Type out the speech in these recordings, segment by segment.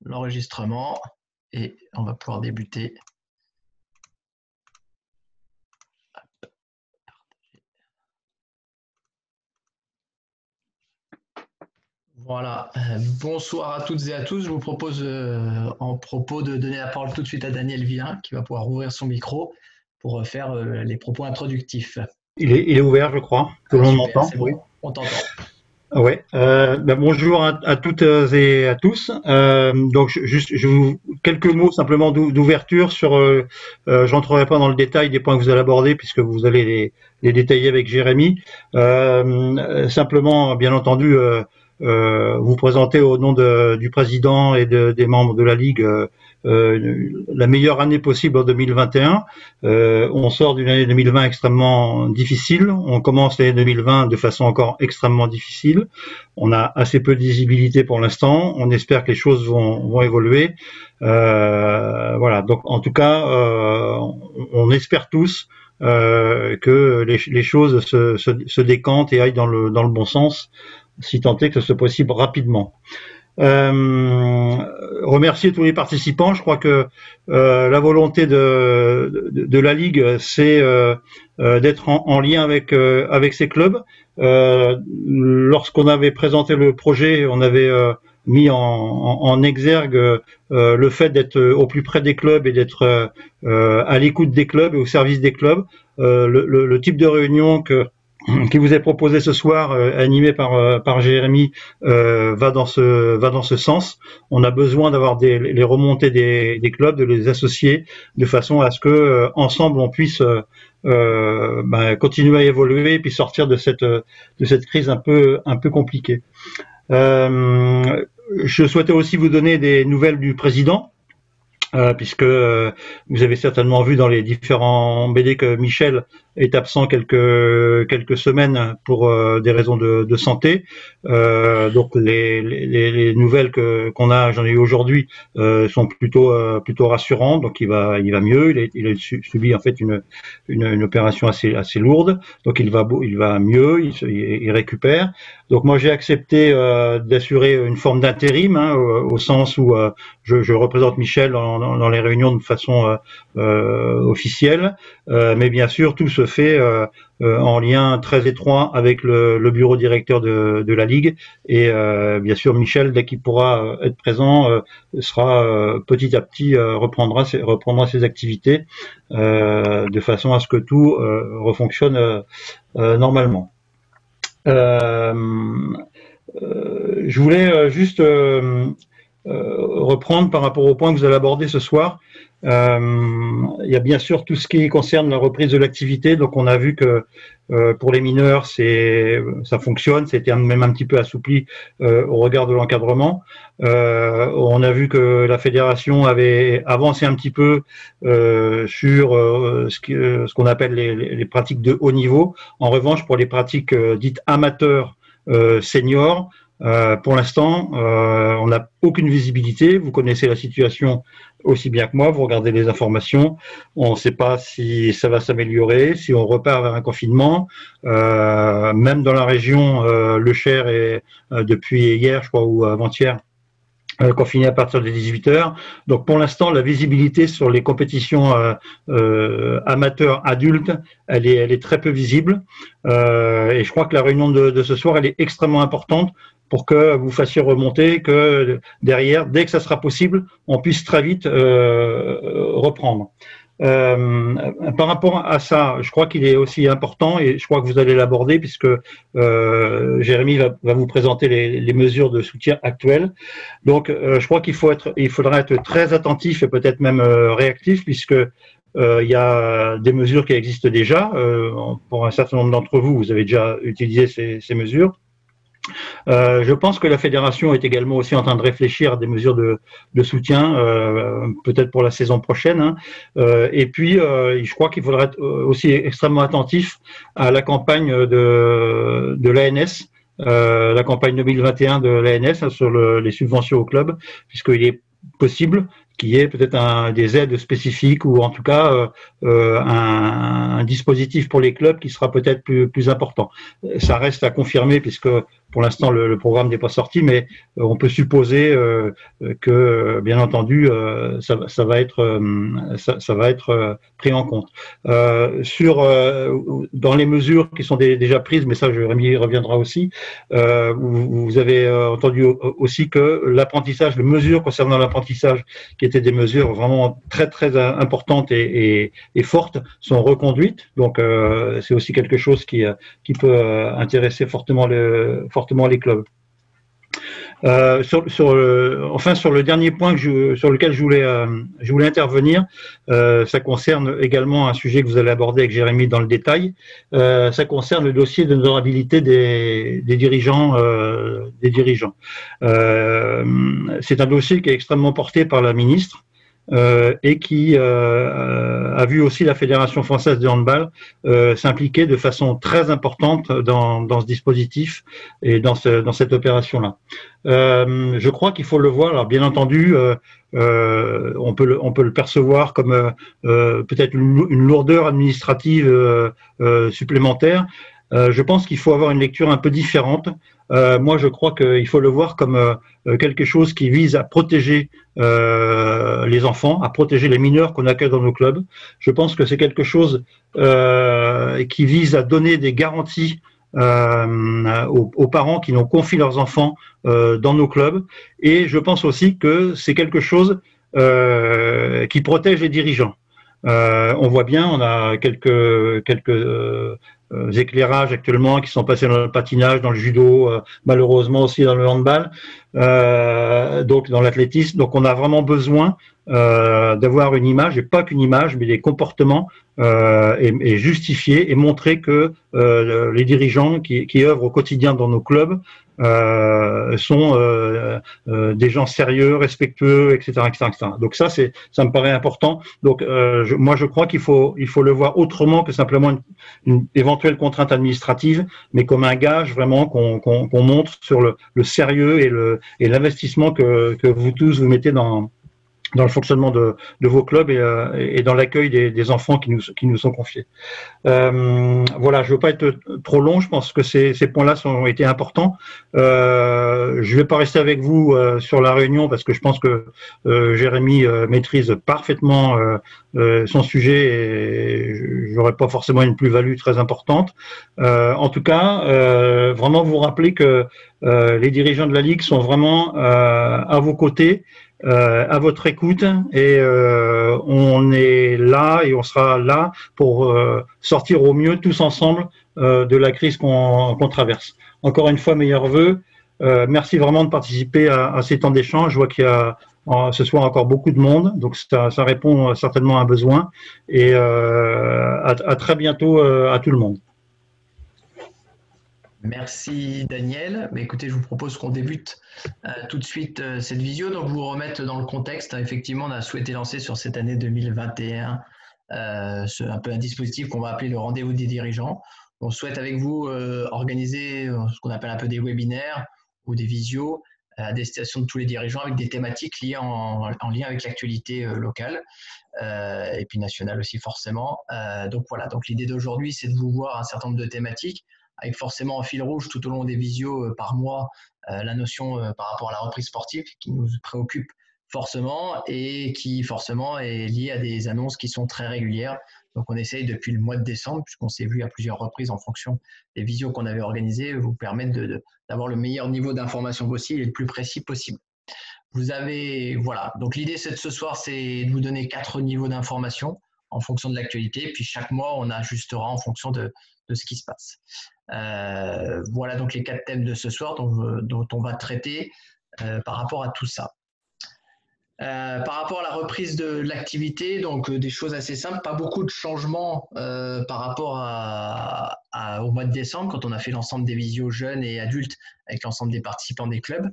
l'enregistrement et on va pouvoir débuter. Voilà, bonsoir à toutes et à tous. Je vous propose en propos de donner la parole tout de suite à Daniel Villain qui va pouvoir ouvrir son micro pour faire les propos introductifs. Il est ouvert, je crois. Tout le monde Super, m'entend. c'est Oui. bon, on t'entend. Ouais. Bonjour à toutes et à tous. Donc, quelques mots simplement d'ouverture sur. J'entrerai pas dans le détail des points que vous allez aborder puisque vous allez les détailler avec Jérémy. Simplement, bien entendu, vous présenter au nom du président et des membres de la Ligue la meilleure année possible en 2021. On sort d'une année 2020 extrêmement difficile. On commence l'année 2020 de façon encore extrêmement difficile. On a assez peu de visibilité pour l'instant. On espère que les choses vont évoluer. Voilà. Donc, en tout cas, on espère tous que les choses se décantent et aillent dans le bon sens, si tant est que ce soit possible rapidement. Remercier tous les participants. Je crois que la volonté de la Ligue, c'est d'être en lien avec ces clubs. Lorsqu'on avait présenté le projet, on avait mis en exergue le fait d'être au plus près des clubs et d'être à l'écoute des clubs et au service des clubs. Le type de réunion qui vous est proposé ce soir, animé par Jérémy, va dans ce sens. On a besoin d'avoir les remontées des clubs, de les associer de façon à ce que ensemble on puisse continuer à évoluer et puis sortir de cette crise un peu compliquée. Je souhaitais aussi vous donner des nouvelles du président. Puisque vous avez certainement vu dans les différents BD que Michel est absent quelques semaines pour des raisons de santé. Donc les nouvelles qu'on a, j'en ai eu aujourd'hui, sont plutôt rassurantes. Donc il va mieux. Il a subi en fait une opération assez lourde. Donc il va mieux. Il récupère. Donc moi j'ai accepté d'assurer une forme d'intérim, au sens où je représente Michel dans les réunions de façon officielle, mais bien sûr tout se fait en lien très étroit avec le bureau directeur de la Ligue et bien sûr Michel, dès qu'il pourra être présent, sera petit à petit reprendra ses activités de façon à ce que tout refonctionne normalement. Je voulais juste reprendre par rapport au point que vous allez aborder ce soir. Il y a bien sûr tout ce qui concerne la reprise de l'activité. Donc on a vu que pour les mineurs, ça fonctionne, c'était même un petit peu assoupli au regard de l'encadrement. On a vu que la fédération avait avancé un petit peu sur ce qu'on appelle les pratiques de haut niveau. En revanche, pour les pratiques dites amateurs seniors, pour l'instant, on n'a aucune visibilité. Vous connaissez la situation aussi bien que moi. Vous regardez les informations. On ne sait pas si ça va s'améliorer, si on repart vers un confinement. Même dans la région, le Cher est depuis hier, je crois, ou avant-hier, confiné à partir de 18h. Donc pour l'instant, la visibilité sur les compétitions amateurs adultes, elle est très peu visible. Et je crois que la réunion de ce soir, elle est extrêmement importante pour que vous fassiez remonter, que derrière, dès que ça sera possible, on puisse très vite reprendre. Par rapport à ça, je crois qu'il est aussi important, et je crois que vous allez l'aborder, puisque Jérémy va vous présenter les mesures de soutien actuelles. Donc, je crois qu'il faudra être très attentif et peut-être même réactif, puisque il y a des mesures qui existent déjà. Pour un certain nombre d'entre vous, vous avez déjà utilisé ces mesures. Je pense que la fédération est également aussi en train de réfléchir à des mesures de soutien, peut-être pour la saison prochaine. Et puis, je crois qu'il faudra être aussi extrêmement attentif à la campagne de l'ANS, la campagne 2021 de l'ANS sur les subventions au club, puisqu'il est possible qu'il y ait peut-être des aides spécifiques ou en tout cas un dispositif pour les clubs qui sera peut-être plus important. Ça reste à confirmer puisque pour l'instant le programme n'est pas sorti, mais on peut supposer que bien entendu ça va être pris en compte. Dans les mesures qui sont déjà prises, mais ça Jérémy reviendra aussi, vous avez entendu aussi que l'apprentissage, les mesures concernant l'apprentissage, qui étaient des mesures vraiment très très importantes et fortes, sont reconduites. Donc c'est aussi quelque chose qui peut intéresser fortement les clubs. Enfin, sur le dernier point sur lequel je voulais intervenir, ça concerne également un sujet que vous allez aborder avec Jérémy dans le détail. Ça concerne le dossier d'honorabilité des dirigeants. C'est un dossier qui est extrêmement porté par la ministre. Et qui a vu aussi la Fédération française de handball s'impliquer de façon très importante dans ce dispositif et dans cette opération-là. Je crois qu'il faut le voir. Alors bien entendu, on peut le percevoir comme peut-être une lourdeur administrative supplémentaire. Je pense qu'il faut avoir une lecture un peu différente. Moi, je crois qu'il faut le voir comme quelque chose qui vise à protéger les enfants, à protéger les mineurs qu'on accueille dans nos clubs. Je pense que c'est quelque chose qui vise à donner des garanties aux parents qui nous confient leurs enfants dans nos clubs. Et je pense aussi que c'est quelque chose qui protège les dirigeants. On voit bien, on a quelques éclairages actuellement qui sont passés dans le patinage, dans le judo, malheureusement aussi dans le handball, donc dans l'athlétisme. Donc on a vraiment besoin d'avoir une image, et pas qu'une image, mais des comportements et justifier et montrer que les dirigeants qui œuvrent au quotidien dans nos clubs sont des gens sérieux, respectueux, etc., etc., etc. Donc ça me paraît important. Donc moi je crois qu'il faut le voir autrement que simplement une éventuelle contrainte administrative, mais comme un gage vraiment qu'on montre sur le sérieux et l'investissement que vous tous vous mettez dans le fonctionnement de vos clubs et dans l'accueil des enfants qui nous sont confiés. Voilà, je ne veux pas être trop long, je pense que ces points-là ont été importants. Je ne vais pas rester avec vous sur la réunion parce que je pense que Jérémy maîtrise parfaitement son sujet et je n'aurai pas forcément une plus-value très importante. En tout cas, vraiment vous rappeler que les dirigeants de la Ligue sont vraiment à vos côtés, à votre écoute et on est là et on sera là pour sortir au mieux tous ensemble de la crise qu'on traverse. Encore une fois, meilleurs vœux. Merci vraiment de participer à ces temps d'échange. Je vois qu'il y a ce soir encore beaucoup de monde, donc ça répond certainement à un besoin et à très bientôt à tout le monde. Merci Daniel. Mais écoutez, je vous propose qu'on débute tout de suite cette visio. Donc, vous remettre dans le contexte. Effectivement, on a souhaité lancer sur cette année 2021 un peu un dispositif qu'on va appeler le rendez-vous des dirigeants. On souhaite avec vous organiser ce qu'on appelle un peu des webinaires ou des visios à destination de tous les dirigeants avec des thématiques liées en lien avec l'actualité locale et puis nationale aussi forcément. Donc voilà, donc l'idée d'aujourd'hui, c'est de vous voir un certain nombre de thématiques avec forcément en fil rouge tout au long des visios par mois la notion par rapport à la reprise sportive qui nous préoccupe forcément et qui forcément est liée à des annonces qui sont très régulières. Donc on essaye depuis le mois de décembre, puisqu'on s'est vu à plusieurs reprises en fonction des visios qu'on avait organisées, vous permettre d'avoir le meilleur niveau d'information possible et le plus précis possible. Vous avez, voilà, donc l'idée ce soir, c'est de vous donner 4 niveaux d'information en fonction de l'actualité, puis chaque mois, on ajustera en fonction de ce qui se passe. Voilà donc les 4 thèmes de ce soir dont on va traiter par rapport à tout ça. Par rapport à la reprise de l'activité, donc des choses assez simples, pas beaucoup de changements par rapport au mois de décembre quand on a fait l'ensemble des visios jeunes et adultes avec l'ensemble des participants des clubs.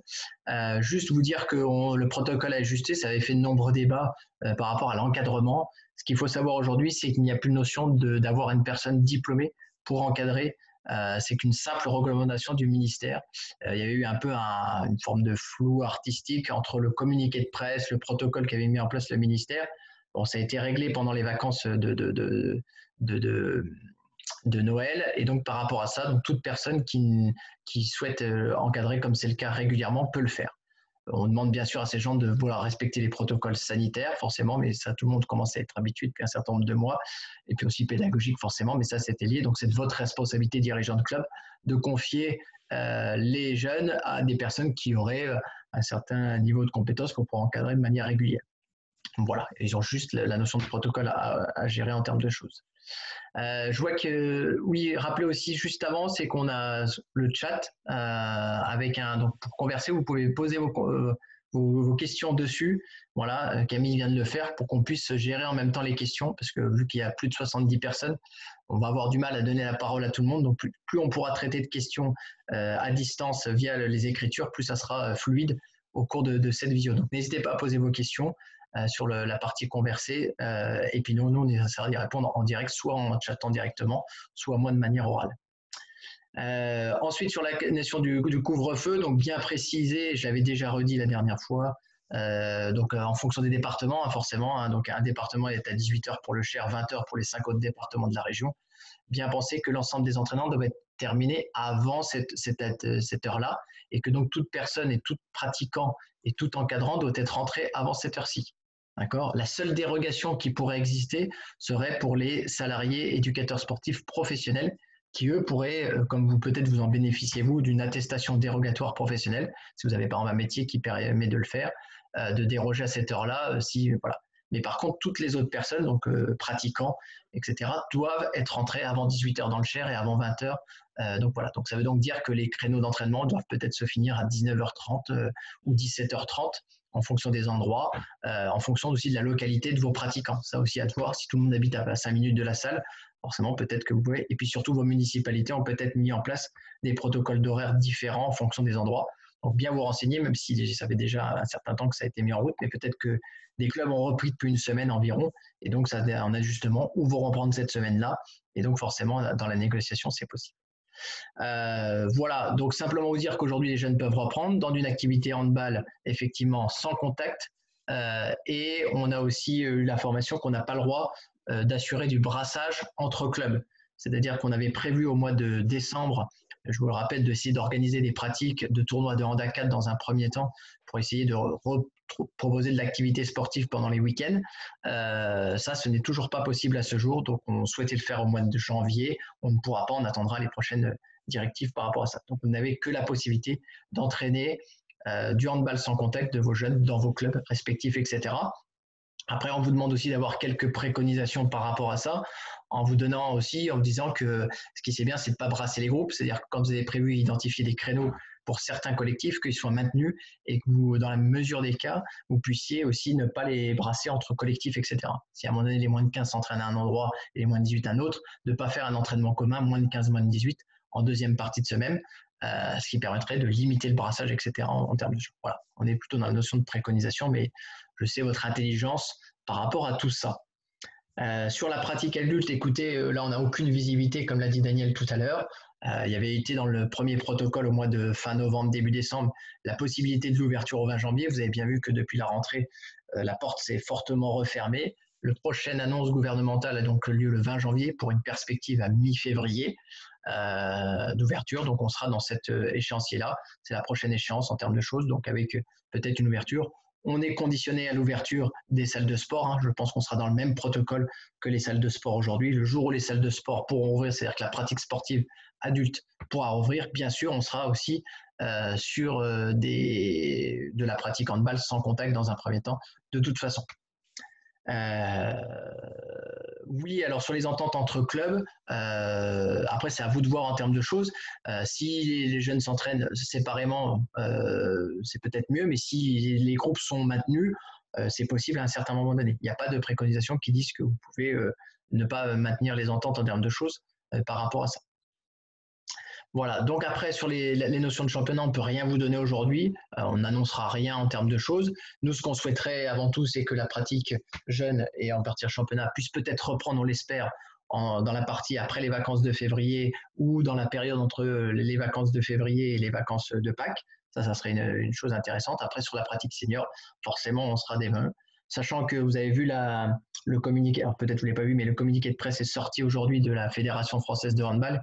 Juste vous dire que le protocole a ajusté, ça avait fait de nombreux débats par rapport à l'encadrement. Ce qu'il faut savoir aujourd'hui, c'est qu'il n'y a plus de notion d'avoir une personne diplômée pour encadrer c'est qu'une simple recommandation du ministère. Il y avait eu un peu une forme de flou artistique entre le communiqué de presse, le protocole qu'avait mis en place le ministère. Bon, ça a été réglé pendant les vacances de Noël. Et donc, par rapport à ça, donc, toute personne qui souhaite encadrer, comme c'est le cas régulièrement, peut le faire. On demande bien sûr à ces gens de vouloir respecter les protocoles sanitaires, forcément, mais ça, tout le monde commence à être habitué depuis un certain nombre de mois, et puis aussi pédagogique, forcément, mais ça, c'était lié. Donc, c'est de votre responsabilité, dirigeant de club, de confier les jeunes à des personnes qui auraient un certain niveau de compétence pour pouvoir encadrer de manière régulière. Voilà, ils ont juste la notion de protocole à gérer en termes de choses. Je vois que, oui, rappelez aussi juste avant, c'est qu'on a le chat avec donc pour converser, vous pouvez poser vos questions dessus. Voilà, Camille vient de le faire pour qu'on puisse gérer en même temps les questions, parce que vu qu'il y a plus de 70 personnes, on va avoir du mal à donner la parole à tout le monde. Donc, plus on pourra traiter de questions à distance via les écritures, plus ça sera fluide au cours de cette vidéo. Donc, n'hésitez pas à poser vos questions sur la partie conversée. Et puis nous, on essaiera d'y répondre en direct, soit en chattant directement, soit moi de manière orale. Ensuite, sur la question du couvre-feu, donc bien précisé, je l'avais déjà redit la dernière fois, donc en fonction des départements, forcément, donc un département est à 18 h pour le Cher, 20 h pour les 5 autres départements de la région. Bien penser que l'ensemble des entraînements doivent être terminés avant cette heure-là, et que donc toute personne et tout pratiquant et tout encadrant doit être rentré avant cette heure-ci. D'accord ? La seule dérogation qui pourrait exister serait pour les salariés éducateurs sportifs professionnels qui, eux, pourraient, comme vous peut-être vous en bénéficiez, vous, d'une attestation dérogatoire professionnelle, si vous avez par exemple un métier qui permet de le faire, de déroger à cette heure-là, voilà. Mais par contre, toutes les autres personnes, donc pratiquants, etc., doivent être rentrées avant 18 h dans le Cher et avant 20 h. Donc voilà. Donc ça veut donc dire que les créneaux d'entraînement doivent peut-être se finir à 19 h 30 ou 17 h 30 en fonction des endroits, en fonction aussi de la localité de vos pratiquants. Ça aussi à voir. Si tout le monde habite à 5 minutes de la salle, forcément, peut-être que vous pouvez. Et puis surtout, vos municipalités ont peut-être mis en place des protocoles d'horaire différents en fonction des endroits. Donc, bien vous renseigner, même si ça fait déjà un certain temps que ça a été mis en route, mais peut-être que des clubs ont repris depuis une semaine environ. Et donc, ça a un ajustement où vont reprendre cette semaine-là. Et donc, forcément, dans la négociation, c'est possible. Voilà, donc simplement vous dire qu'aujourd'hui, les jeunes peuvent reprendre dans une activité handball, effectivement, sans contact. Et on a aussi eu l'information qu'on n'a pas le droit d'assurer du brassage entre clubs. C'est-à-dire qu'on avait prévu au mois de décembre, je vous le rappelle, d'essayer d'organiser des pratiques de tournois de handball 4 dans un premier temps pour essayer de proposer de l'activité sportive pendant les week-ends. Ça, ce n'est toujours pas possible à ce jour. Donc, on souhaitait le faire au mois de janvier. On ne pourra pas. On attendra les prochaines directives par rapport à ça. Donc, vous n'avez que la possibilité d'entraîner du handball sans contact de vos jeunes dans vos clubs respectifs, etc. Après, on vous demande aussi d'avoir quelques préconisations par rapport à ça, en vous disant que ce qui est bien, c'est de ne pas brasser les groupes. C'est-à-dire que quand vous avez prévu identifier des créneaux pour certains collectifs, qu'ils soient maintenus et que vous, dans la mesure des cas, vous puissiez aussi ne pas les brasser entre collectifs, etc. Si à un moment donné, les moins de 15 s'entraînent à un endroit et les moins de 18 à un autre, de ne pas faire un entraînement commun, moins de 15, moins de 18, en deuxième partie de semaine, ce qui permettrait de limiter le brassage, etc. en termes de jeu. Voilà, on est plutôt dans la notion de préconisation, mais je sais votre intelligence par rapport à tout ça. Sur la pratique adulte, écoutez, là on n'a aucune visibilité, comme l'a dit Daniel tout à l'heure. Il y avait été dans le premier protocole au mois de fin novembre, début décembre, la possibilité de l'ouverture au 20 janvier. Vous avez bien vu que depuis la rentrée, la porte s'est fortement refermée. Le prochaine annonce gouvernementale a donc lieu le 20 janvier pour une perspective à mi-février d'ouverture. Donc on sera dans cet échéancier-là. C'est la prochaine échéance en termes de choses, donc avec peut-être une ouverture. On est conditionné à l'ouverture des salles de sport. Je pense qu'on sera dans le même protocole que les salles de sport aujourd'hui. Le jour où les salles de sport pourront ouvrir, c'est-à-dire que la pratique sportive adulte pourra rouvrir, bien sûr, on sera aussi sur de la pratique handball sans contact dans un premier temps, de toute façon. Oui, alors sur les ententes entre clubs, après c'est à vous de voir en termes de choses. Si les jeunes s'entraînent séparément, c'est peut-être mieux, mais si les groupes sont maintenus, c'est possible à un certain moment donné. Il n'y a pas de préconisation qui disent que vous pouvez ne pas maintenir les ententes en termes de choses par rapport à ça. Voilà, donc après, sur les notions de championnat, on ne peut rien vous donner aujourd'hui. On n'annoncera rien en termes de choses. Nous, ce qu'on souhaiterait avant tout, c'est que la pratique jeune et en partie championnat puisse peut-être reprendre, on l'espère, dans la partie après les vacances de février ou dans la période entre les vacances de février et les vacances de Pâques. Ça serait une chose intéressante. Après, sur la pratique senior, forcément, on sera des 20. Sachant que vous avez vu le communiqué, alors peut-être vous ne l'avez pas vu, mais le communiqué de presse est sorti aujourd'hui de la Fédération française de handball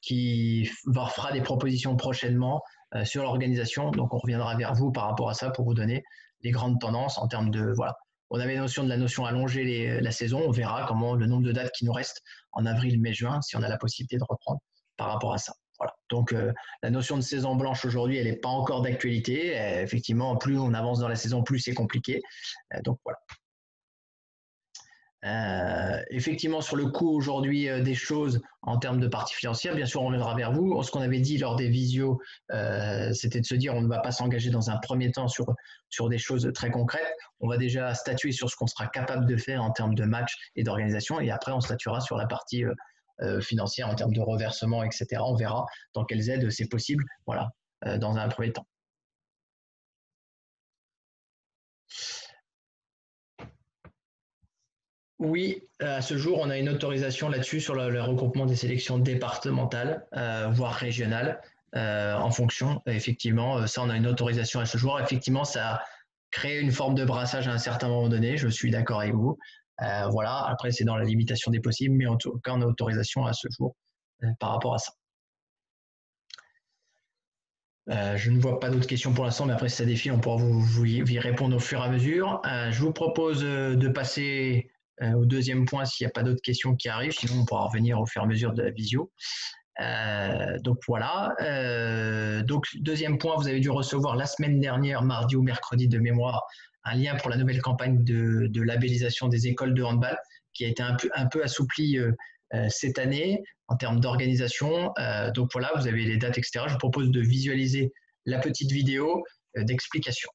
qui fera des propositions prochainement sur l'organisation. Donc, on reviendra vers vous par rapport à ça pour vous donner les grandes tendances en termes de… Voilà. On avait la notion allonger la saison. On verra comment le nombre de dates qui nous restent en avril, mai, juin, si on a la possibilité de reprendre par rapport à ça. Voilà. Donc, la notion de saison blanche aujourd'hui, elle n'est pas encore d'actualité. Effectivement, plus on avance dans la saison, plus c'est compliqué. Donc, voilà. Effectivement, sur le coût aujourd'hui des choses en termes de partie financière, bien sûr, on reviendra vers vous. Ce qu'on avait dit lors des visios, c'était de se dire on ne va pas s'engager dans un premier temps sur des choses très concrètes. On va déjà statuer sur ce qu'on sera capable de faire en termes de match et d'organisation, et après, on statuera sur la partie financière en termes de reversement, etc. On verra dans quelles aides c'est possible, voilà, dans un premier temps. Oui, à ce jour, on a une autorisation là-dessus sur le regroupement des sélections départementales, voire régionales, en fonction, effectivement, ça, on a une autorisation à ce jour. Effectivement, ça crée une forme de brassage à un certain moment donné, je suis d'accord avec vous. Voilà, après, c'est dans la limitation des possibles, mais en tout cas, on a autorisation à ce jour par rapport à ça. Je ne vois pas d'autres questions pour l'instant, mais après, si ça défile, on pourra vous y répondre au fur et à mesure. Je vous propose de passer au deuxième point s'il n'y a pas d'autres questions qui arrivent, sinon on pourra revenir au fur et à mesure de la visio. Donc voilà. Donc deuxième point, vous avez dû recevoir la semaine dernière, mardi ou mercredi de mémoire, un lien pour la nouvelle campagne de labellisation des écoles de handball qui a été un peu assouplie cette année en termes d'organisation. Donc voilà, vous avez les dates, etc. Je vous propose de visualiser la petite vidéo d'explication.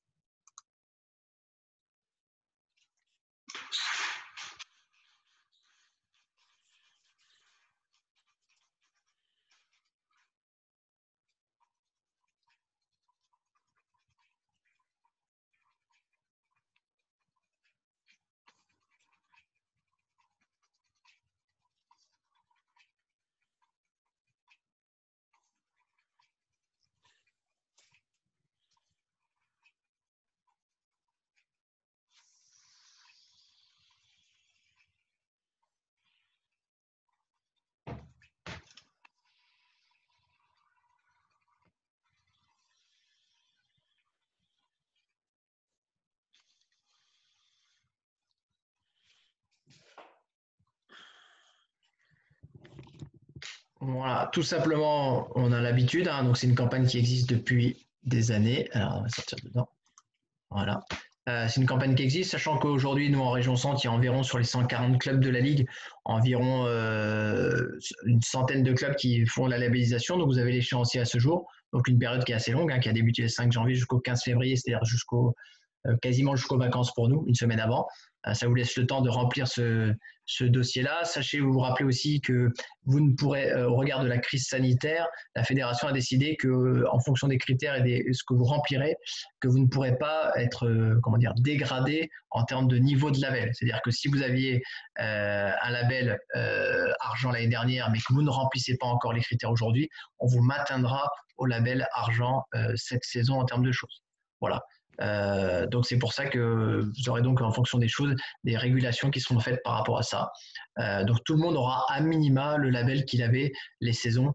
Voilà, tout simplement, on a l'habitude, hein, donc c'est une campagne qui existe depuis des années. Alors, on va sortir dedans. Voilà. C'est une campagne qui existe, sachant qu'aujourd'hui, nous, en région centre, il y a environ sur les 140 clubs de la Ligue, environ une centaine de clubs qui font la labellisation. Donc, vous avez l'échéancier à ce jour. Donc, une période qui est assez longue, hein, qui a débuté le 5 janvier jusqu'au 15 février, c'est-à-dire quasiment jusqu'aux vacances pour nous, une semaine avant. Ça vous laisse le temps de remplir ce dossier-là. Sachez, vous vous rappelez aussi que vous ne pourrez, au regard de la crise sanitaire, la fédération a décidé que, en fonction des critères et de ce que vous remplirez, que vous ne pourrez pas être, dégradé en termes de niveau de label. C'est-à-dire que si vous aviez un label argent l'année dernière, mais que vous ne remplissez pas encore les critères aujourd'hui, on vous maintiendra au label argent cette saison en termes de choses. Voilà. Donc c'est pour ça que vous aurez donc en fonction des choses des régulations qui seront faites par rapport à ça. Donc tout le monde aura à minima le label qu'il avait les saisons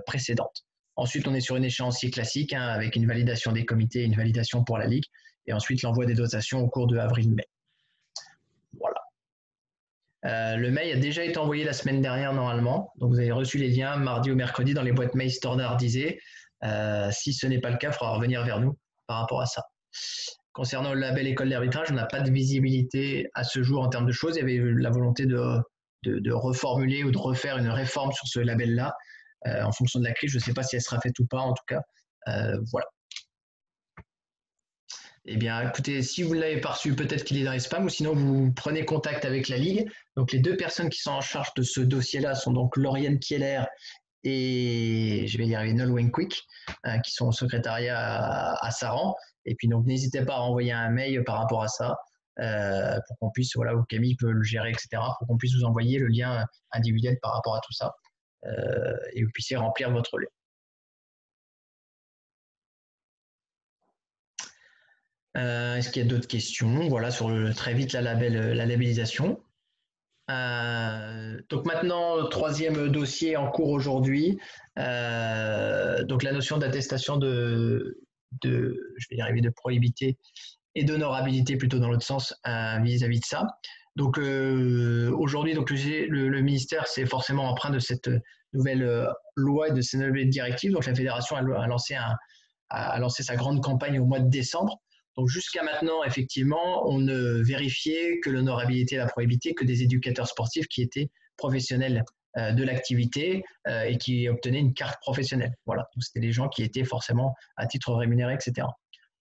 précédentes. Ensuite on est sur une échéancier classique, hein, avec une validation des comités, une validation pour la Ligue, et ensuite l'envoi des dotations au cours de avril-mai. Voilà. Le mail a déjà été envoyé la semaine dernière normalement, donc vous avez reçu les liens mardi ou mercredi dans les boîtes mail standardisées. Si ce n'est pas le cas, il faudra revenir vers nous par rapport à ça. Concernant le label école d'arbitrage, on n'a pas de visibilité à ce jour en termes de choses. Il y avait la volonté de reformuler ou de refaire une réforme sur ce label-là en fonction de la crise. Je ne sais pas si elle sera faite ou pas, en tout cas. Voilà. Eh bien, écoutez, si vous ne l'avez pas reçu, peut-être qu'il est dans les spams, ou sinon vous prenez contact avec la Ligue. Donc, les deux personnes qui sont en charge de ce dossier-là sont donc Lauriane Kieler et, je vais y arriver, Nolwenn Quick, qui sont au secrétariat à Saran. Et puis, donc, n'hésitez pas à envoyer un mail par rapport à ça. pour qu'on puisse, voilà, ou Camille peut le gérer, etc., pour qu'on puisse vous envoyer le lien individuel par rapport à tout ça et vous puissiez remplir votre lien. Est-ce qu'il y a d'autres questions? Voilà, sur très vite la labellisation. Donc maintenant, troisième dossier en cours aujourd'hui. Donc la notion d'attestation je vais y arriver, de prohibité et d'honorabilité plutôt dans l'autre sens vis-à-vis de ça. Donc aujourd'hui, donc le ministère s'est forcément empreint de cette nouvelle loi et de ces nouvelles directives. Donc la fédération a lancé sa grande campagne au mois de décembre. Donc jusqu'à maintenant, effectivement, on ne vérifiait que l'honorabilité et la prohibité que des éducateurs sportifs qui étaient professionnels de l'activité et qui obtenaient une carte professionnelle. Voilà, donc c'était les gens qui étaient forcément à titre rémunéré, etc.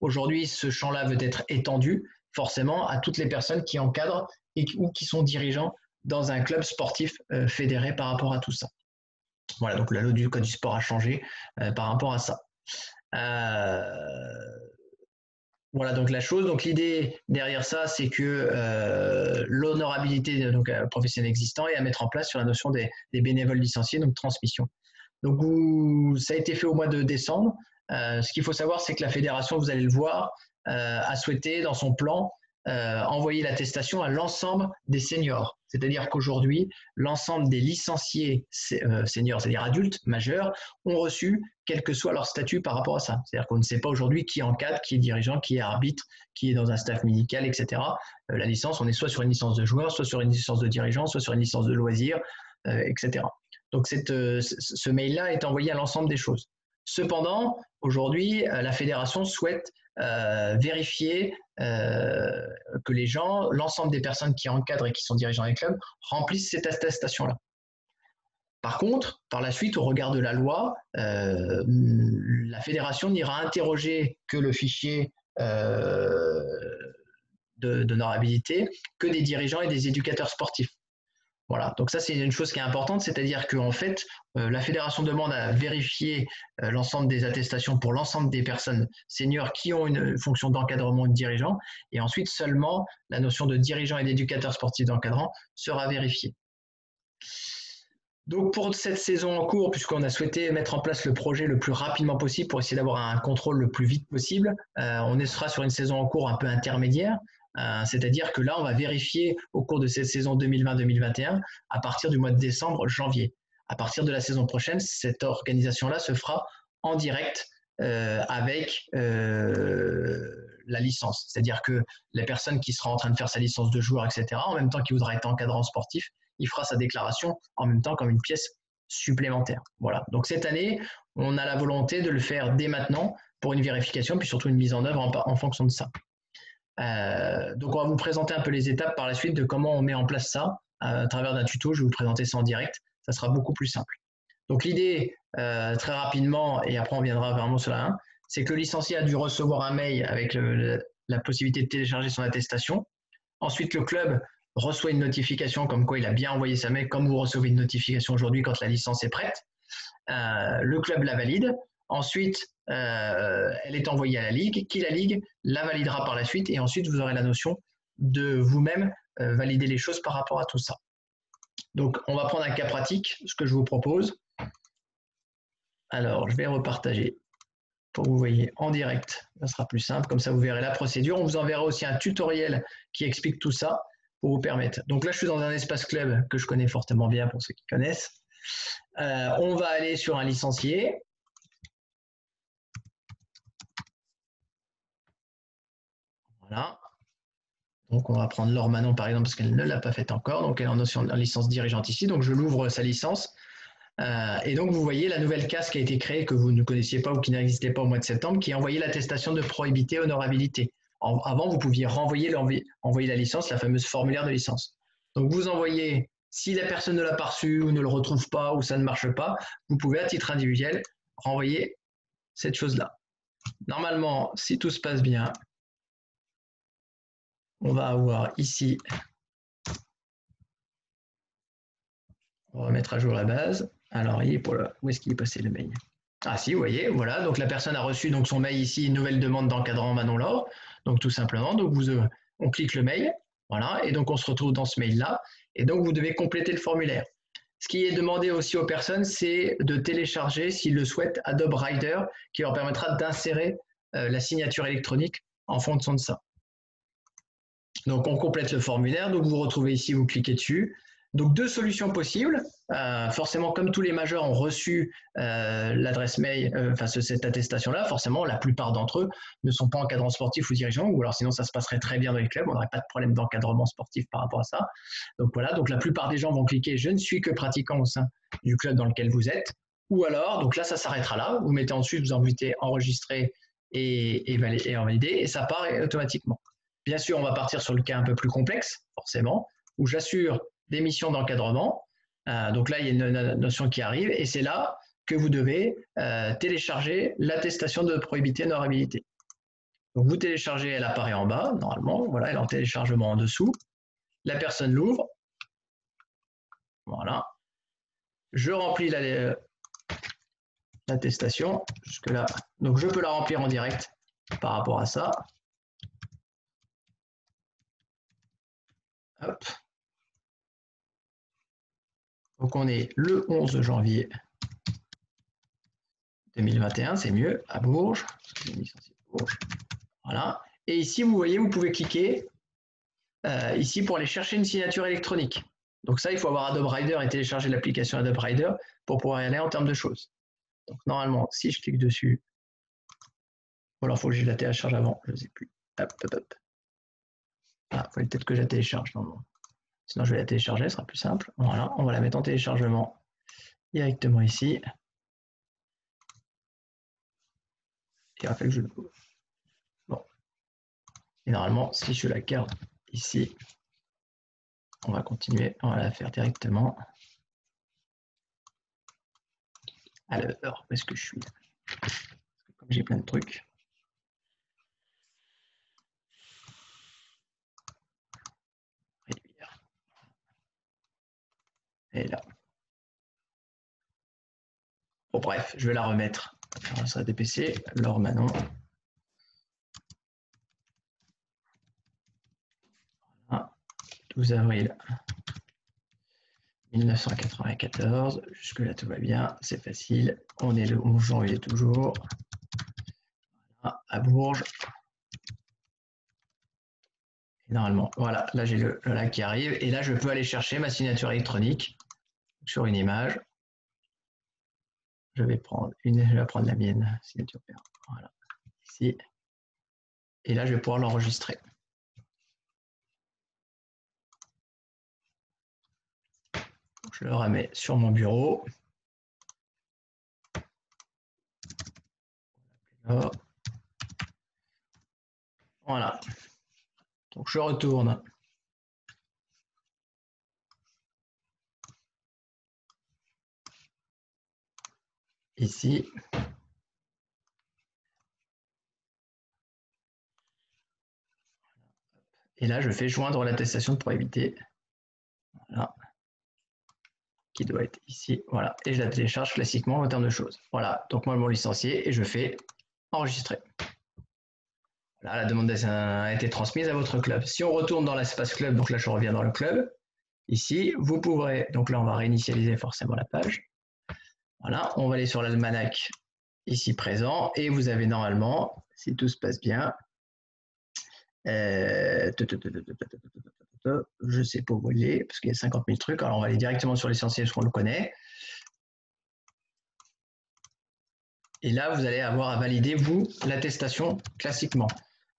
Aujourd'hui, ce champ-là veut être étendu forcément à toutes les personnes qui encadrent ou qui sont dirigeants dans un club sportif fédéré par rapport à tout ça. Voilà, donc la loi du code du sport a changé par rapport à ça. Voilà donc la chose. Donc l'idée derrière ça, c'est que l'honorabilité professionnelle existant est à mettre en place sur la notion des bénévoles licenciés, donc transmission. Donc ça a été fait au mois de décembre. Ce qu'il faut savoir, c'est que la fédération, vous allez le voir, a souhaité dans son plan envoyer l'attestation à l'ensemble des seniors. C'est-à-dire qu'aujourd'hui, l'ensemble des licenciés seniors, c'est-à-dire adultes, majeurs, ont reçu quel que soit leur statut par rapport à ça. C'est-à-dire qu'on ne sait pas aujourd'hui qui encadre, qui est dirigeant, qui est arbitre, qui est dans un staff médical, etc. La licence, on est soit sur une licence de joueur, soit sur une licence de dirigeant, soit sur une licence de loisir, etc. Donc ce mail-là est envoyé à l'ensemble des choses. Cependant, aujourd'hui, la fédération souhaite vérifier que les gens, l'ensemble des personnes qui encadrent et qui sont dirigeants des clubs, remplissent cette attestation-là. Par contre, par la suite, au regard de la loi, la fédération n'ira interroger que le fichier d'honorabilité que des dirigeants et des éducateurs sportifs. Voilà, donc ça c'est une chose qui est importante, c'est-à-dire qu'en fait, la fédération demande à vérifier l'ensemble des attestations pour l'ensemble des personnes seniors qui ont une fonction d'encadrement de dirigeant, et ensuite seulement la notion de dirigeant et d'éducateur sportif d'encadrant sera vérifiée. Donc pour cette saison en cours, puisqu'on a souhaité mettre en place le projet le plus rapidement possible pour essayer d'avoir un contrôle le plus vite possible, on sera sur une saison en cours un peu intermédiaire. C'est-à-dire que là, on va vérifier au cours de cette saison 2020-2021 à partir du mois de décembre, janvier. À partir de la saison prochaine, cette organisation-là se fera en direct avec la licence. C'est-à-dire que la personne qui sera en train de faire sa licence de joueur, etc., en même temps qu'il voudra être encadrant sportif, il fera sa déclaration en même temps comme une pièce supplémentaire. Voilà. Donc cette année, on a la volonté de le faire dès maintenant pour une vérification, puis surtout une mise en œuvre en fonction de ça. Donc on va vous présenter un peu les étapes par la suite de comment on met en place ça à travers d'un tuto. Je vais vous présenter ça en direct, ça sera beaucoup plus simple. Donc l'idée, très rapidement, et après on viendra vraiment sur la 1, c'est que le licencié a dû recevoir un mail avec la possibilité de télécharger son attestation. Ensuite, le club reçoit une notification comme quoi il a bien envoyé sa mail, comme vous recevez une notification aujourd'hui quand la licence est prête. Le club la valide. Ensuite, elle est envoyée à la Ligue, qui la Ligue la validera par la suite, et ensuite vous aurez la notion de vous-même valider les choses par rapport à tout ça. Donc, on va prendre un cas pratique, ce que je vous propose. Alors, je vais repartager pour que vous voyez en direct. Ça sera plus simple, comme ça vous verrez la procédure. On vous enverra aussi un tutoriel qui explique tout ça pour vous permettre. Donc là, je suis dans un espace club que je connais fortement bien pour ceux qui connaissent. On va aller sur un licencié. Voilà. Donc, on va prendre Laure Manon, par exemple, parce qu'elle ne l'a pas faite encore. Donc, elle est en licence dirigeante ici. Donc, je l'ouvre sa licence. Et donc, vous voyez la nouvelle case qui a été créée, que vous ne connaissiez pas ou qui n'existait pas au mois de septembre, qui envoyait l'attestation de prohibité honorabilité. Avant, vous pouviez envoyer la licence, la fameuse formulaire de licence. Donc, vous envoyez, si la personne ne l'a pas reçu ou ne le retrouve pas ou ça ne marche pas, vous pouvez à titre individuel renvoyer cette chose-là. Normalement, si tout se passe bien, on va avoir ici, on va mettre à jour la base. Alors, où est-ce qu'il est passé le mail? Ah si, vous voyez, voilà, donc la personne a reçu donc son mail ici, une nouvelle demande d'encadrant Manon Laure, donc tout simplement, donc on clique le mail, voilà, et donc on se retrouve dans ce mail-là, et donc vous devez compléter le formulaire. Ce qui est demandé aussi aux personnes, c'est de télécharger, s'ils le souhaitent, Adobe Rider, qui leur permettra d'insérer la signature électronique en fonction de ça. Donc on complète le formulaire, donc vous retrouvez ici, vous cliquez dessus. Donc deux solutions possibles. Forcément, comme tous les majeurs ont reçu l'adresse mail, enfin cette attestation-là, forcément, la plupart d'entre eux ne sont pas encadrants sportifs ou dirigeants, ou alors sinon ça se passerait très bien dans les clubs, on n'aurait pas de problème d'encadrement sportif par rapport à ça. Donc voilà, donc la plupart des gens vont cliquer « Je ne suis que pratiquant au sein du club dans lequel vous êtes ». Ou alors, donc là, ça s'arrêtera là. Vous mettez ensuite, vous invitez enregistrer et valider, et ça part automatiquement. Bien sûr, on va partir sur le cas un peu plus complexe, forcément, où j'assure des missions d'encadrement. Donc là, il y a une notion qui arrive, et c'est là que vous devez télécharger l'attestation de probité et honorabilité. Donc vous téléchargez, elle apparaît en bas, normalement, voilà, elle est en téléchargement en dessous. La personne l'ouvre. Voilà. Je remplis l'attestation jusque-là. Donc je peux la remplir en direct par rapport à ça. Hop. Donc on est le 11 janvier 2021, c'est mieux, à Bourges. Voilà. Et ici, vous voyez, vous pouvez cliquer ici pour aller chercher une signature électronique. Donc ça, il faut avoir Adobe Rider et télécharger l'application Adobe Rider pour pouvoir y aller en termes de choses. Donc normalement, si je clique dessus, ou alors il faut que je la télécharge avant, je ne sais plus. Hop, hop, hop. Ah, il faut peut-être que je la télécharge. Non. Sinon, je vais la télécharger, ce sera plus simple. Voilà, on va la mettre en téléchargement directement ici. Il va falloir que je le... Bon. Et normalement, si je la garde ici, on va continuer, on va la faire directement. Alors, où est-ce que je suis? Comme j'ai plein de trucs. Réduire. Et là. Bon, bref, je vais la remettre. Alors, ça va DPC, Laure Manon. Voilà. 12 avril 1994. Jusque-là, tout va bien. C'est facile. On est le 11 janvier toujours. Voilà, à Bourges. Et normalement, voilà, là j'ai le lac qui arrive. Et là, je peux aller chercher ma signature électronique sur une image. Je vais prendre la mienne, signature paire. Voilà, ici. Et là, je vais pouvoir l'enregistrer. Je le remets sur mon bureau. Voilà. Donc, je retourne ici. Et là, je fais joindre l'attestation de probité. Voilà. Qui doit être ici. Voilà. Et je la télécharge classiquement en termes de choses. Voilà. Donc, moi, mon licencié, et je fais enregistrer. Voilà, la demande a été transmise à votre club. Si on retourne dans l'espace club, donc là, je reviens dans le club. Ici, vous pourrez, donc là, on va réinitialiser forcément la page. Voilà, on va aller sur l'almanach ici présent, et vous avez normalement, si tout se passe bien, je ne sais pas où aller, parce qu'il y a 50 000 trucs, alors on va aller directement sur l'essentiel, parce qu'on le connaît. Et là, vous allez avoir à valider, vous, l'attestation classiquement.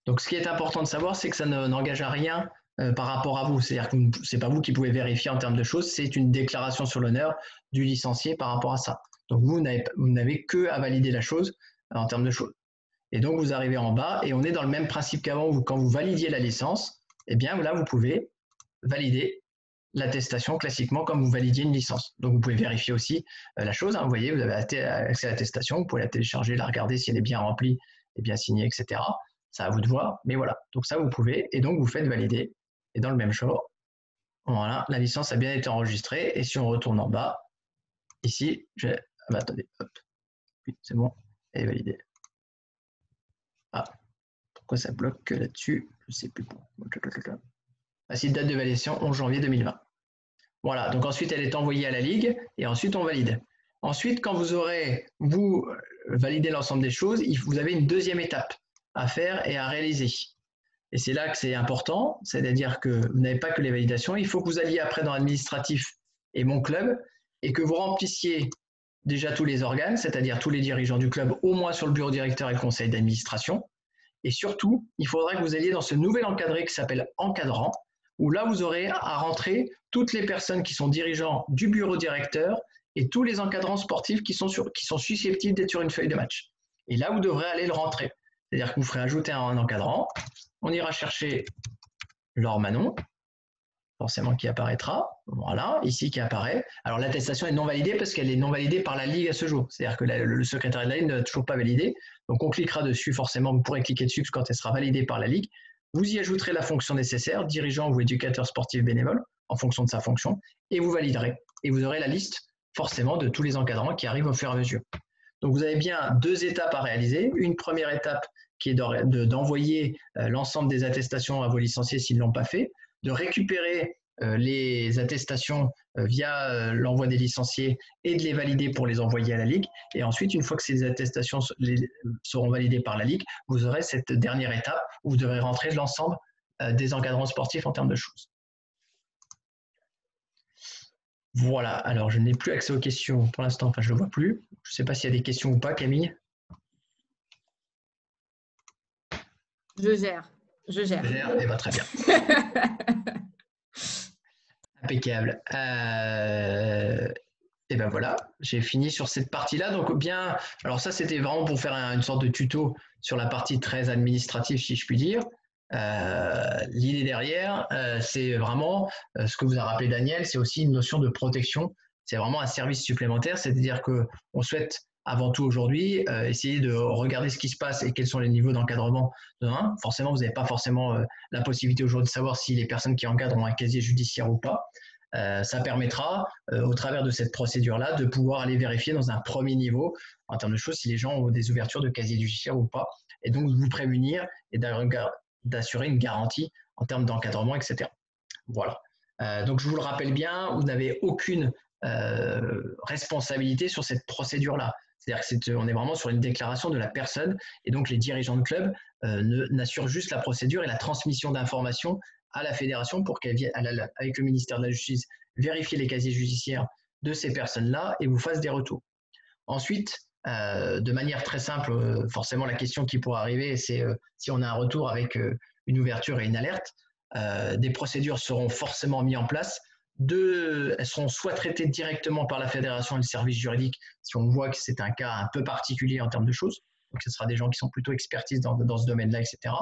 Donc, ce qui est important de savoir, c'est que ça n'engage à rien par rapport à vous. C'est-à-dire que ce n'est pas vous qui pouvez vérifier en termes de choses, c'est une déclaration sur l'honneur du licencié par rapport à ça. Donc, vous n'avez que à valider la chose en termes de choses. Et donc, vous arrivez en bas et on est dans le même principe qu'avant où quand vous validiez la licence, eh bien là, vous pouvez valider l'attestation classiquement comme vous validiez une licence. Donc, vous pouvez vérifier aussi la chose. Hein, vous voyez, vous avez accès à l'attestation, vous pouvez la télécharger, la regarder si elle est bien remplie et bien signée, etc. C'est à vous de voir, mais voilà. Donc ça, vous pouvez, et donc vous faites valider. Et dans le même jour, voilà, la licence a bien été enregistrée. Et si on retourne en bas, ici, attendez, hop, oui, c'est bon, elle est validée. Ah, pourquoi ça bloque que là-dessus? je sais plus. Voici date de validation 11 janvier 2020. Voilà, donc ensuite elle est envoyée à la Ligue et ensuite on valide. Ensuite, quand vous aurez, vous, validé l'ensemble des choses, vous avez une deuxième étape à faire et à réaliser. Et c'est là que c'est important, c'est-à-dire que vous n'avez pas que les validations, il faut que vous alliez après dans l'administratif et mon club et que vous remplissiez déjà tous les organes, c'est-à-dire tous les dirigeants du club, au moins sur le bureau directeur et le conseil d'administration. Et surtout, il faudra que vous alliez dans ce nouvel encadré qui s'appelle encadrant, où là, vous aurez à rentrer toutes les personnes qui sont dirigeants du bureau directeur et tous les encadrants sportifs qui sont susceptibles d'être sur une feuille de match. Et là, vous devrez aller le rentrer. C'est-à-dire que vous ferez ajouter un encadrant, on ira chercher Laure Manon, forcément qui apparaîtra, voilà, ici qui apparaît. Alors l'attestation est non validée parce qu'elle est non validée par la Ligue à ce jour. C'est-à-dire que le secrétariat de la Ligue n'a toujours pas validé. Donc on cliquera dessus, forcément, vous pourrez cliquer dessus quand elle sera validée par la Ligue. Vous y ajouterez la fonction nécessaire, dirigeant ou éducateur sportif bénévole, en fonction de sa fonction, et vous validerez. Et vous aurez la liste, forcément, de tous les encadrants qui arrivent au fur et à mesure. Donc vous avez bien deux étapes à réaliser. Une première étape qui est d'envoyer l'ensemble des attestations à vos licenciés s'ils ne l'ont pas fait, de récupérer les attestations via l'envoi des licenciés et de les valider pour les envoyer à la Ligue. Et ensuite, une fois que ces attestations seront validées par la Ligue, vous aurez cette dernière étape où vous devrez rentrer l'ensemble des encadrants sportifs en termes de choses. Voilà, alors je n'ai plus accès aux questions pour l'instant, enfin je ne le vois plus. Je ne sais pas s'il y a des questions ou pas, Camille. Je gère. Eh bien, très bien. Impeccable. Et ben voilà, j'ai fini sur cette partie-là. Donc bien, alors ça c'était vraiment pour faire une sorte de tuto sur la partie très administrative, si je puis dire. L'idée derrière, c'est vraiment ce que vous a rappelé Daniel, c'est aussi une notion de protection. C'est vraiment un service supplémentaire, c'est-à-dire qu'on souhaite avant tout aujourd'hui essayer de regarder ce qui se passe et quels sont les niveaux d'encadrement de 1. Forcément, vous n'avez pas forcément la possibilité aujourd'hui de savoir si les personnes qui encadrent ont un casier judiciaire ou pas. Ça permettra, au travers de cette procédure-là, de pouvoir aller vérifier dans un premier niveau, en termes de choses, si les gens ont des ouvertures de casier judiciaire ou pas, et donc vous prémunir et d'assurer une garantie en termes d'encadrement, etc. Voilà. Donc je vous le rappelle bien, vous n'avez aucune responsabilité sur cette procédure-là. C'est-à-dire qu'on est vraiment sur une déclaration de la personne, et donc les dirigeants de club n'assurent juste la procédure et la transmission d'informations à la fédération pour qu'elle vienne, avec le ministère de la Justice, vérifier les casiers judiciaires de ces personnes-là et vous fasse des retours. Ensuite, de manière très simple, forcément la question qui pourrait arriver, c'est si on a un retour avec une ouverture et une alerte, des procédures seront forcément mises en place. Elles seront soit traitées directement par la fédération et le service juridique, si on voit que c'est un cas un peu particulier en termes de choses, donc ce sera des gens qui sont plutôt expertises dans ce domaine-là, etc.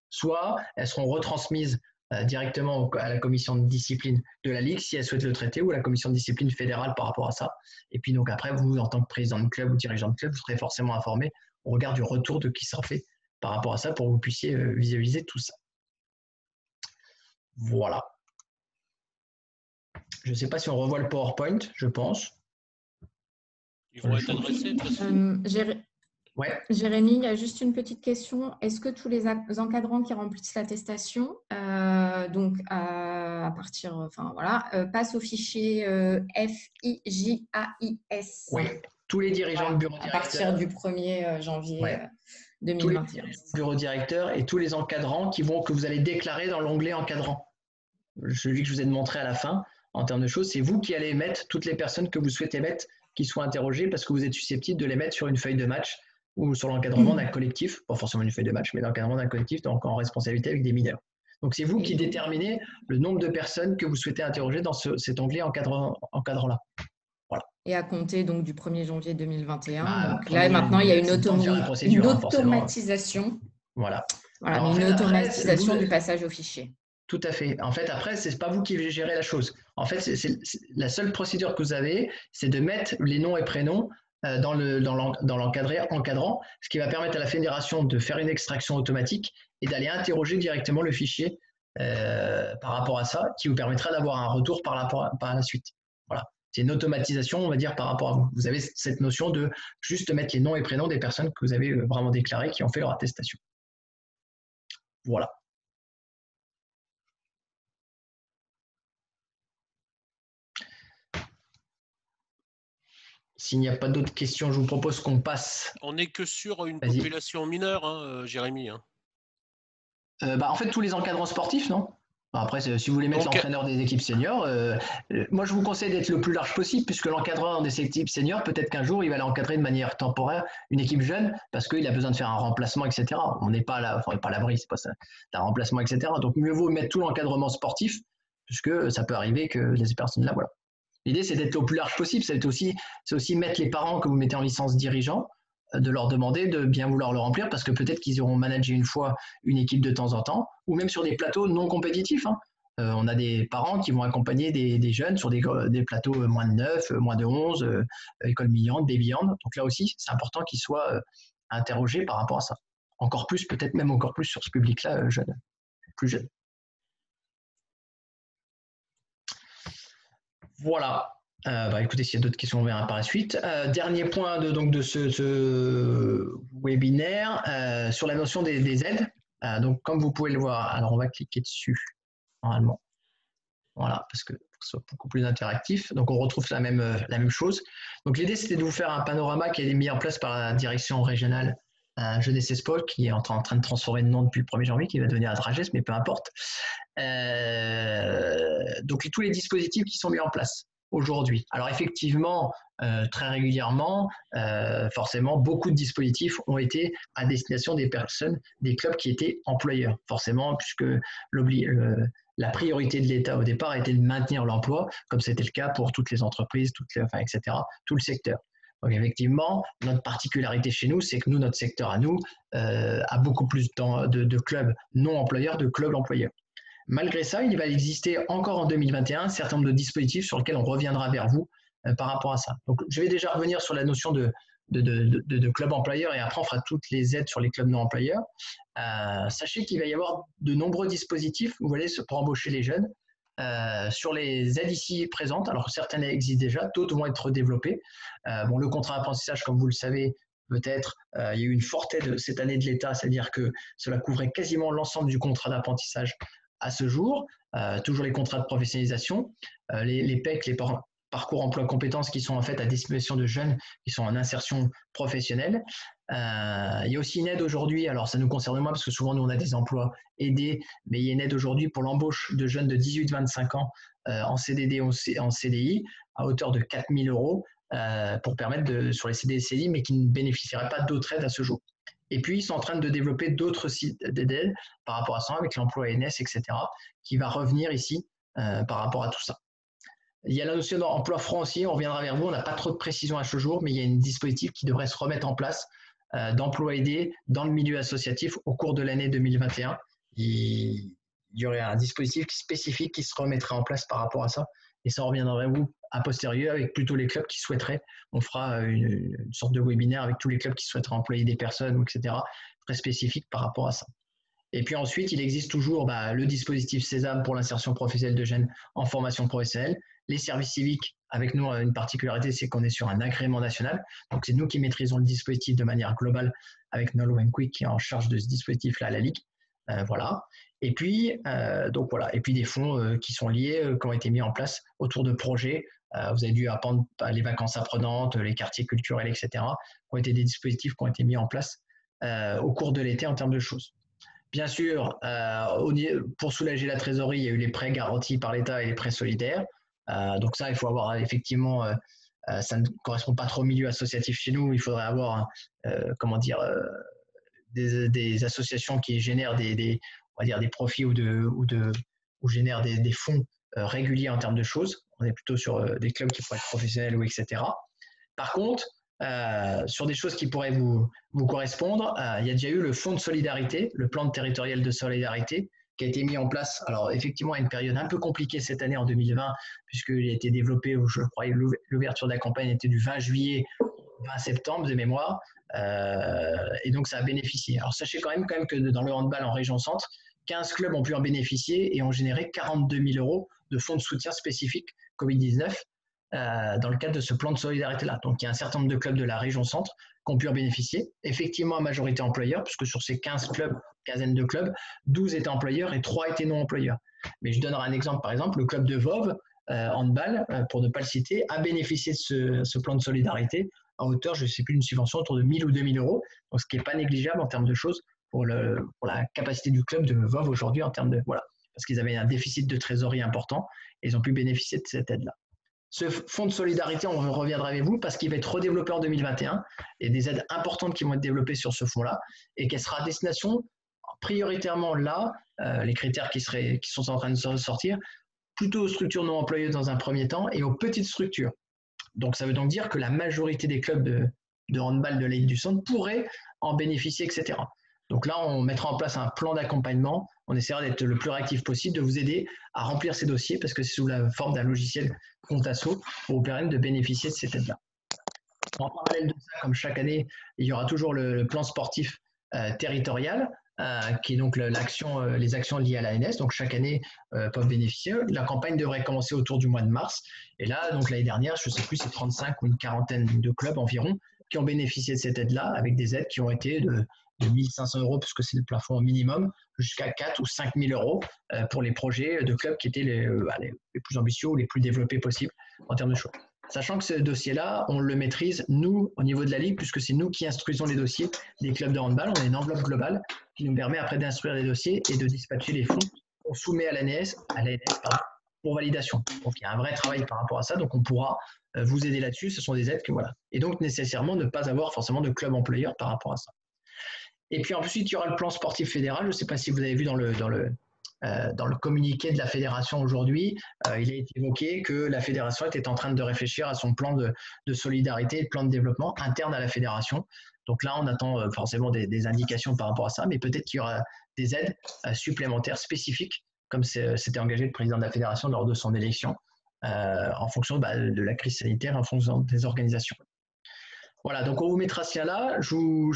Soit elles seront retransmises directement à la commission de discipline de la Ligue si elle souhaite le traiter, ou à la commission de discipline fédérale par rapport à ça. Et puis donc après, vous, en tant que président de club ou dirigeant de club, vous serez forcément informé au regard du retour de qui sera fait par rapport à ça pour que vous puissiez visualiser tout ça. Voilà. Je ne sais pas si on revoit le PowerPoint, je pense. Ils vont être adressés de toute façon. Ouais. Jérémy, il y a juste une petite question. Est-ce que tous les encadrants qui remplissent l'attestation, donc à partir, enfin voilà, passent au fichier FIJAIS? Oui, tous les dirigeants de bureau directeur. À partir du 1er janvier 2021. Tous les bureaux directeurs et tous les encadrants que vous allez déclarer dans l'onglet encadrant. Celui que je vous ai montré à la fin, en termes de choses, c'est vous qui allez mettre toutes les personnes que vous souhaitez mettre qui soient interrogées parce que vous êtes susceptible de les mettre sur une feuille de match ou sur l'encadrement d'un collectif, pas forcément une feuille de match, mais l'encadrement d'un collectif, donc en responsabilité avec des mineurs. Donc c'est vous qui déterminez le nombre de personnes que vous souhaitez interroger dans cet onglet encadrant-là. Voilà. Et à compter donc du 1er janvier 2021. Donc là maintenant il y a une automatisation. Voilà. Alors, une automatisation du passage au fichier. Tout à fait. En fait, après, ce n'est pas vous qui gérez la chose. En fait, la seule procédure que vous avez, c'est de mettre les noms et prénoms dans l'encadrant, ce qui va permettre à la fédération de faire une extraction automatique et d'aller interroger directement le fichier par rapport à ça, qui vous permettra d'avoir un retour par la suite. Voilà. C'est une automatisation, on va dire, par rapport à vous. Vous avez cette notion de juste mettre les noms et prénoms des personnes que vous avez vraiment déclarées qui ont fait leur attestation. Voilà. S'il n'y a pas d'autres questions, je vous propose qu'on passe. On n'est que sur une population mineure, hein, Jérémy. Hein. En fait, tous les encadrants sportifs, non? Après, si vous voulez mettre l'entraîneur des équipes seniors, moi je vous conseille d'être le plus large possible, puisque l'encadreur des équipes seniors, peut-être qu'un jour, il va l'encadrer de manière temporaire une équipe jeune, parce qu'il a besoin de faire un remplacement, etc. On n'est pas là, enfin, pas à l'abri, c'est pas ça, un remplacement, etc. Donc mieux vaut mettre tout l'encadrement sportif, puisque ça peut arriver que ces personnes-là, voilà. L'idée, c'est d'être le plus large possible, c'est aussi mettre les parents que vous mettez en licence dirigeant, de leur demander de bien vouloir le remplir, parce que peut-être qu'ils auront managé une fois une équipe de temps en temps, ou même sur des plateaux non compétitifs. Hein. On a des parents qui vont accompagner des jeunes sur des plateaux moins de 9, moins de 11, école millante, baby hand. Donc là aussi, c'est important qu'ils soient interrogés par rapport à ça. Encore plus, peut-être même encore plus sur ce public-là jeune, plus jeune. Voilà. Écoutez, s'il y a d'autres questions, on verra par la suite. Dernier point de ce webinaire sur la notion des aides. Donc, comme vous pouvez le voir, alors on va cliquer dessus, normalement. Voilà, parce que ce soit beaucoup plus interactif. Donc, on retrouve la même chose. Donc, l'idée, c'était de vous faire un panorama qui a été mis en place par la direction régionale Jeunesse et Sport, qui est en train de transformer de nom depuis le 1er janvier, qui va devenir Adrages, mais peu importe. Donc, tous les dispositifs qui sont mis en place aujourd'hui. Alors effectivement, très régulièrement, forcément, beaucoup de dispositifs ont été à destination des personnes, des clubs qui étaient employeurs, forcément, puisque la priorité de l'État au départ était de maintenir l'emploi, comme c'était le cas pour toutes les entreprises, etc., tout le secteur. Donc effectivement, notre particularité chez nous, c'est que notre secteur à nous a beaucoup plus de clubs non employeurs, de clubs employeurs. Malgré ça, il va exister encore en 2021 un certain nombre de dispositifs sur lesquels on reviendra vers vous par rapport à ça. Donc, je vais déjà revenir sur la notion de club employeur et après on fera toutes les aides sur les clubs non employeurs. Sachez qu'il va y avoir de nombreux dispositifs, vous voyez, pour embaucher les jeunes. Sur les aides ici présentes, alors certaines existent déjà, d'autres vont être développées. Le contrat d'apprentissage, comme vous le savez, peut-être, il y a eu une forte aide cette année de l'État, c'est-à-dire que cela couvrait quasiment l'ensemble du contrat d'apprentissage à ce jour, toujours les contrats de professionnalisation, les PEC, les parcours emploi compétences qui sont en fait à destination de jeunes qui sont en insertion professionnelle. Il y a aussi une aide aujourd'hui, alors ça nous concerne moins parce que souvent nous on a des emplois aidés, mais il y a une aide aujourd'hui pour l'embauche de jeunes de 18-25 ans en CDD ou en CDI à hauteur de 4 000 € pour permettre sur les CDD et CDI, mais qui ne bénéficieraient pas d'autres aides à ce jour. Et puis, ils sont en train de développer d'autres sites d'aide par rapport à ça, avec l'emploi ANS, etc., qui va revenir ici par rapport à tout ça. Il y a la notion d'emploi franc aussi, on reviendra vers vous, on n'a pas trop de précision à ce jour, mais il y a un dispositif qui devrait se remettre en place d'emploi aidé dans le milieu associatif au cours de l'année 2021. Il y aurait un dispositif spécifique qui se remettrait en place par rapport à ça, et ça reviendra vers vous a posteriori avec plutôt les clubs qui souhaiteraient. On fera une sorte de webinaire avec tous les clubs qui souhaiteraient employer des personnes, etc., très spécifique par rapport à ça. Et puis ensuite, il existe toujours le dispositif Sésame pour l'insertion professionnelle de jeunes en formation professionnelle. Les services civiques, avec nous, une particularité, c'est qu'on est sur un agrément national. Donc, c'est nous qui maîtrisons le dispositif de manière globale avec Nolo & Quick qui est en charge de ce dispositif-là à la Ligue. Voilà. Et puis, et puis des fonds qui sont liés, qui ont été mis en place autour de projets. Vous avez dû apprendre les vacances apprenantes, les quartiers culturels, etc., qui ont été des dispositifs qui ont été mis en place au cours de l'été en termes de choses. Bien sûr, pour soulager la trésorerie, il y a eu les prêts garantis par l'État et les prêts solidaires. Donc ça, il faut avoir effectivement, ça ne correspond pas trop au milieu associatif chez nous. Il faudrait avoir, des associations qui génèrent des profits ou génèrent des fonds réguliers en termes de choses. On est plutôt sur des clubs qui pourraient être professionnels ou etc. Par contre, sur des choses qui pourraient vous correspondre, il y a déjà eu le fonds de solidarité, le plan territorial de solidarité, qui a été mis en place, alors effectivement à une période un peu compliquée cette année en 2020, puisqu'il a été développé, je crois, l'ouverture de la campagne était du 20 juillet au 20 septembre de mémoire, et donc ça a bénéficié. Alors sachez quand même que dans le handball en région centre, 15 clubs ont pu en bénéficier et ont généré 42 000 € de fonds de soutien spécifiques Covid-19 dans le cadre de ce plan de solidarité-là. Donc, il y a un certain nombre de clubs de la région centre qui ont pu en bénéficier. Effectivement, à majorité employeurs, puisque sur ces 15 clubs, quinzaine de clubs, 12 étaient employeurs et 3 étaient non employeurs. Mais je donnerai un exemple, par exemple, le club de Voves handball, pour ne pas le citer, a bénéficié de ce plan de solidarité à hauteur, je ne sais plus, une subvention autour de 1000 ou 2000 euros, donc ce qui n'est pas négligeable en termes de choses pour la capacité du club de VOV aujourd'hui en termes de, voilà, parce qu'ils avaient un déficit de trésorerie important et ils ont pu bénéficier de cette aide-là. Ce fonds de solidarité, on reviendra avec vous parce qu'il va être redéveloppé en 2021 et des aides importantes qui vont être développées sur ce fonds-là et qu'elle sera à destination prioritairement là, les critères qui sont en train de sortir, plutôt aux structures non employeuses dans un premier temps et aux petites structures. Donc ça veut donc dire que la majorité des clubs de handball de l'Aide du Centre pourraient en bénéficier, etc. Donc là, on mettra en place un plan d'accompagnement. On essaiera d'être le plus réactif possible, de vous aider à remplir ces dossiers parce que c'est sous la forme d'un logiciel Contasso pour vous permettre de bénéficier de cette aide-là. En parallèle de ça, comme chaque année, il y aura toujours le plan sportif territorial qui est donc les actions liées à l'ANS. Donc chaque année peuvent bénéficier. La campagne devrait commencer autour du mois de mars. Et là, donc l'année dernière, je ne sais plus, c'est 35 ou une quarantaine de clubs environ qui ont bénéficié de cette aide-là avec des aides qui ont été de 1 500 euros, puisque c'est le plafond minimum, jusqu'à 4 ou 5 000 euros pour les projets de clubs qui étaient les plus ambitieux ou les plus développés possibles en termes de choix. Sachant que ce dossier-là, on le maîtrise, nous, au niveau de la Ligue, puisque c'est nous qui instruisons les dossiers des clubs de handball. On a une enveloppe globale qui nous permet après d'instruire les dossiers et de dispatcher les fonds qu'on soumet à l'ANS pour validation. Donc, il y a un vrai travail par rapport à ça. Donc, on pourra vous aider là-dessus. Ce sont des aides que voilà. Et donc, nécessairement, ne pas avoir forcément de club employeur par rapport à ça. Et puis ensuite, il y aura le plan sportif fédéral. Je ne sais pas si vous avez vu dans le communiqué de la fédération aujourd'hui, il a été évoqué que la fédération était en train de réfléchir à son plan de solidarité et de plan de développement interne à la fédération. Donc là, on attend forcément des indications par rapport à ça, mais peut-être qu'il y aura des aides supplémentaires spécifiques, comme s'était engagé le président de la fédération lors de son élection, en fonction de la crise sanitaire, en fonction des organisations. Voilà, donc on vous mettra ce lien-là. Je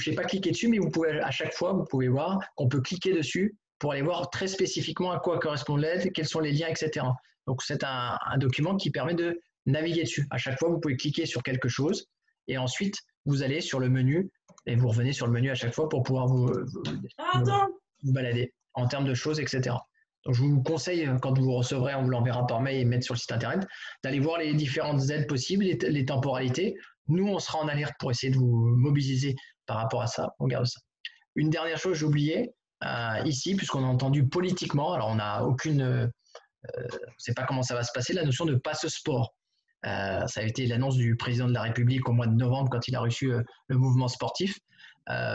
n'ai pas cliqué dessus, mais vous pouvez à chaque fois, vous pouvez voir qu'on peut cliquer dessus pour aller voir très spécifiquement à quoi correspond l'aide, quels sont les liens, etc. Donc c'est un document qui permet de naviguer dessus. À chaque fois, vous pouvez cliquer sur quelque chose et ensuite vous allez sur le menu et vous revenez sur le menu à chaque fois pour pouvoir vous balader en termes de choses, etc. Donc je vous conseille, quand vous recevrez, on vous l'enverra par mail et mettre sur le site internet, d'aller voir les différentes aides possibles, les temporalités. Nous, on sera en alerte pour essayer de vous mobiliser par rapport à ça. On garde ça. Une dernière chose, j'ai oublié, ici, puisqu'on a entendu politiquement, alors on n'a aucune, on ne sait pas comment ça va se passer, la notion de passe-sport. Ça a été l'annonce du président de la République au mois de novembre quand il a reçu le mouvement sportif.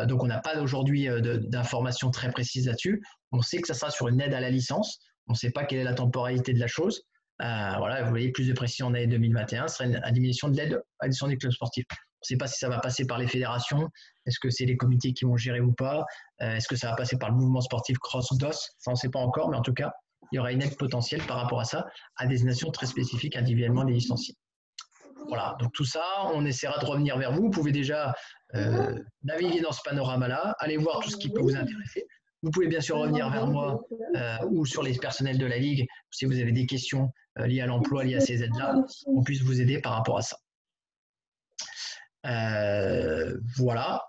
Donc on n'a pas aujourd'hui d'informations très précises là-dessus. On sait que ça sera sur une aide à la licence. On ne sait pas quelle est la temporalité de la chose. Voilà, vous voyez, plus de précision en année 2021, ce serait une diminution de l'aide à l'édition des clubs sportifs. On ne sait pas si ça va passer par les fédérations, est-ce que c'est les comités qui vont gérer ou pas, est-ce que ça va passer par le mouvement sportif cross ou DOS, ça on ne sait pas encore, mais en tout cas, il y aura une aide potentielle par rapport à ça, à destination très spécifiques individuellement des licenciés. Voilà, donc tout ça, on essaiera de revenir vers vous. Vous pouvez déjà naviguer dans ce panorama-là, aller voir tout ce qui peut vous intéresser. Vous pouvez bien sûr revenir vers moi ou sur les personnels de la Ligue si vous avez des questions liées à l'emploi, liées à ces aides-là, on puisse vous aider par rapport à ça. Voilà.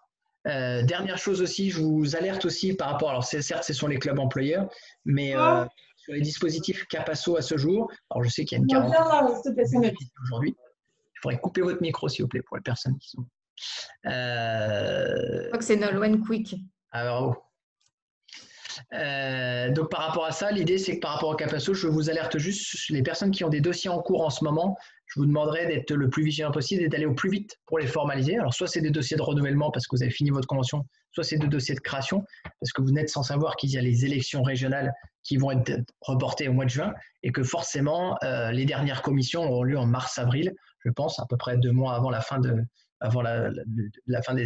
Dernière chose aussi, je vous alerte aussi par rapport, alors certes ce sont les clubs employeurs, mais sur les dispositifs Capasso à ce jour, alors je sais qu'il y a une quarantaine aujourd'hui. Il faudrait couper votre micro s'il vous plaît pour les personnes qui sont... Je crois que c'est Nolwenn Quick. Alors, donc par rapport à ça, l'idée c'est que par rapport au Capasso, je vous alerte juste les personnes qui ont des dossiers en cours en ce moment. Je vous demanderai d'être le plus vigilant possible et d'aller au plus vite pour les formaliser. Alors soit c'est des dossiers de renouvellement parce que vous avez fini votre convention, soit c'est des dossiers de création parce que vous n'êtes sans savoir qu'il y a les élections régionales qui vont être reportées au mois de juin et que forcément les dernières commissions auront lieu en mars-avril, je pense, à peu près 2 mois avant la fin des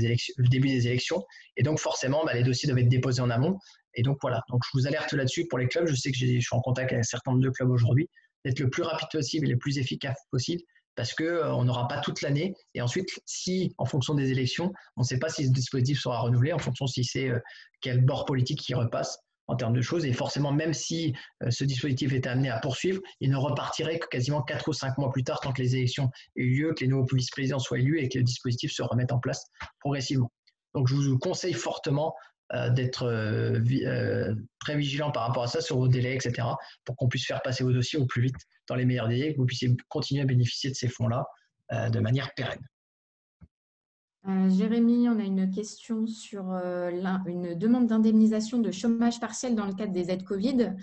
élections, le début des élections. Et donc forcément, les dossiers doivent être déposés en amont. Et donc voilà, donc je vous alerte là-dessus pour les clubs. Je sais que je suis en contact avec un certain nombre de clubs aujourd'hui, d'être le plus rapide possible et le plus efficace possible parce qu'on n'aura pas toute l'année. Et ensuite, si en fonction des élections, on ne sait pas si ce dispositif sera renouvelé, en fonction si c'est quel bord politique qui repasse en termes de choses. Et forcément, même si ce dispositif était amené à poursuivre, il ne repartirait que quasiment 4 ou 5 mois plus tard, tant que les élections aient eu lieu, que les nouveaux vice-présidents soient élus et que le dispositif se remette en place progressivement. Donc, je vous conseille fortement d'être très vigilant par rapport à ça sur vos délais, etc., pour qu'on puisse faire passer vos dossiers au plus vite dans les meilleurs délais, que vous puissiez continuer à bénéficier de ces fonds-là de manière pérenne. Jérémy, on a une question sur une demande d'indemnisation de chômage partiel dans le cadre des aides Covid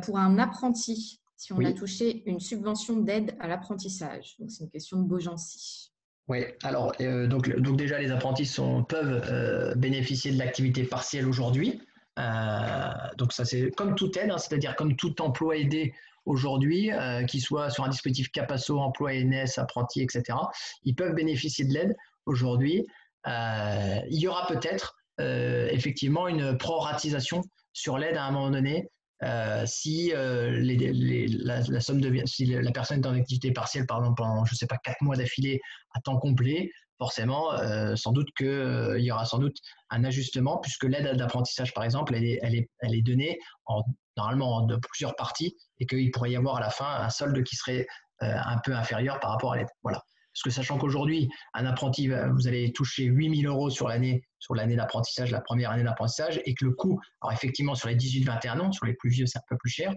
pour un apprenti, si on a touché une subvention d'aide à l'apprentissage. Donc, c'est une question de Beaugency. Oui, alors donc déjà les apprentis peuvent bénéficier de l'activité partielle aujourd'hui. Donc ça c'est comme toute aide, hein, c'est-à-dire comme tout emploi aidé aujourd'hui, qu'il soit sur un dispositif Capasso, emploi ENS, apprenti, etc. Ils peuvent bénéficier de l'aide aujourd'hui. Il y aura peut-être effectivement une proratisation sur l'aide à un moment donné. Si la somme si la personne est en activité partielle, par exemple, pendant, je ne sais pas, 4 mois d'affilée à temps complet, forcément, sans doute qu'il y aura sans doute un ajustement, puisque l'aide à l'apprentissage, par exemple, elle est donnée normalement de plusieurs parties, et qu'il pourrait y avoir à la fin un solde qui serait un peu inférieur par rapport à l'aide. Voilà. Parce que sachant qu'aujourd'hui, un apprenti, vous allez toucher 8 000 € sur l'année d'apprentissage, la première année d'apprentissage, et que le coût, alors effectivement sur les 18-21 ans, sur les plus vieux c'est un peu plus cher,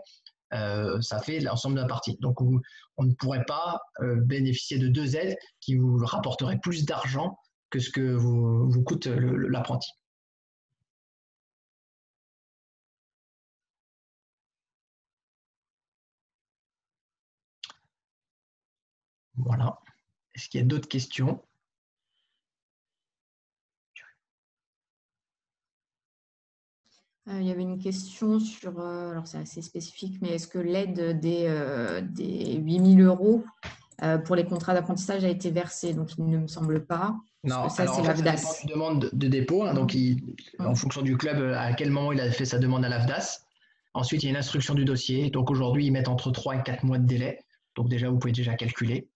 ça fait l'ensemble de la partie. Donc on ne pourrait pas bénéficier de deux aides qui vous rapporteraient plus d'argent que ce que vous coûte l'apprenti. Voilà. Est-ce qu'il y a d'autres questions ? Il y avait une question sur, alors c'est assez spécifique, mais est-ce que l'aide des 8 000 € pour les contrats d'apprentissage a été versée? Donc, il ne me semble pas. Non, ça, alors c'est en fait, l'AFDAS. ça dépend d'une demande de dépôt. Hein, donc, en fonction du club, à quel moment il a fait sa demande à l'AFDAS. Ensuite, il y a une instruction du dossier. Donc, aujourd'hui, ils mettent entre 3 et 4 mois de délai. Donc, déjà, vous pouvez déjà calculer.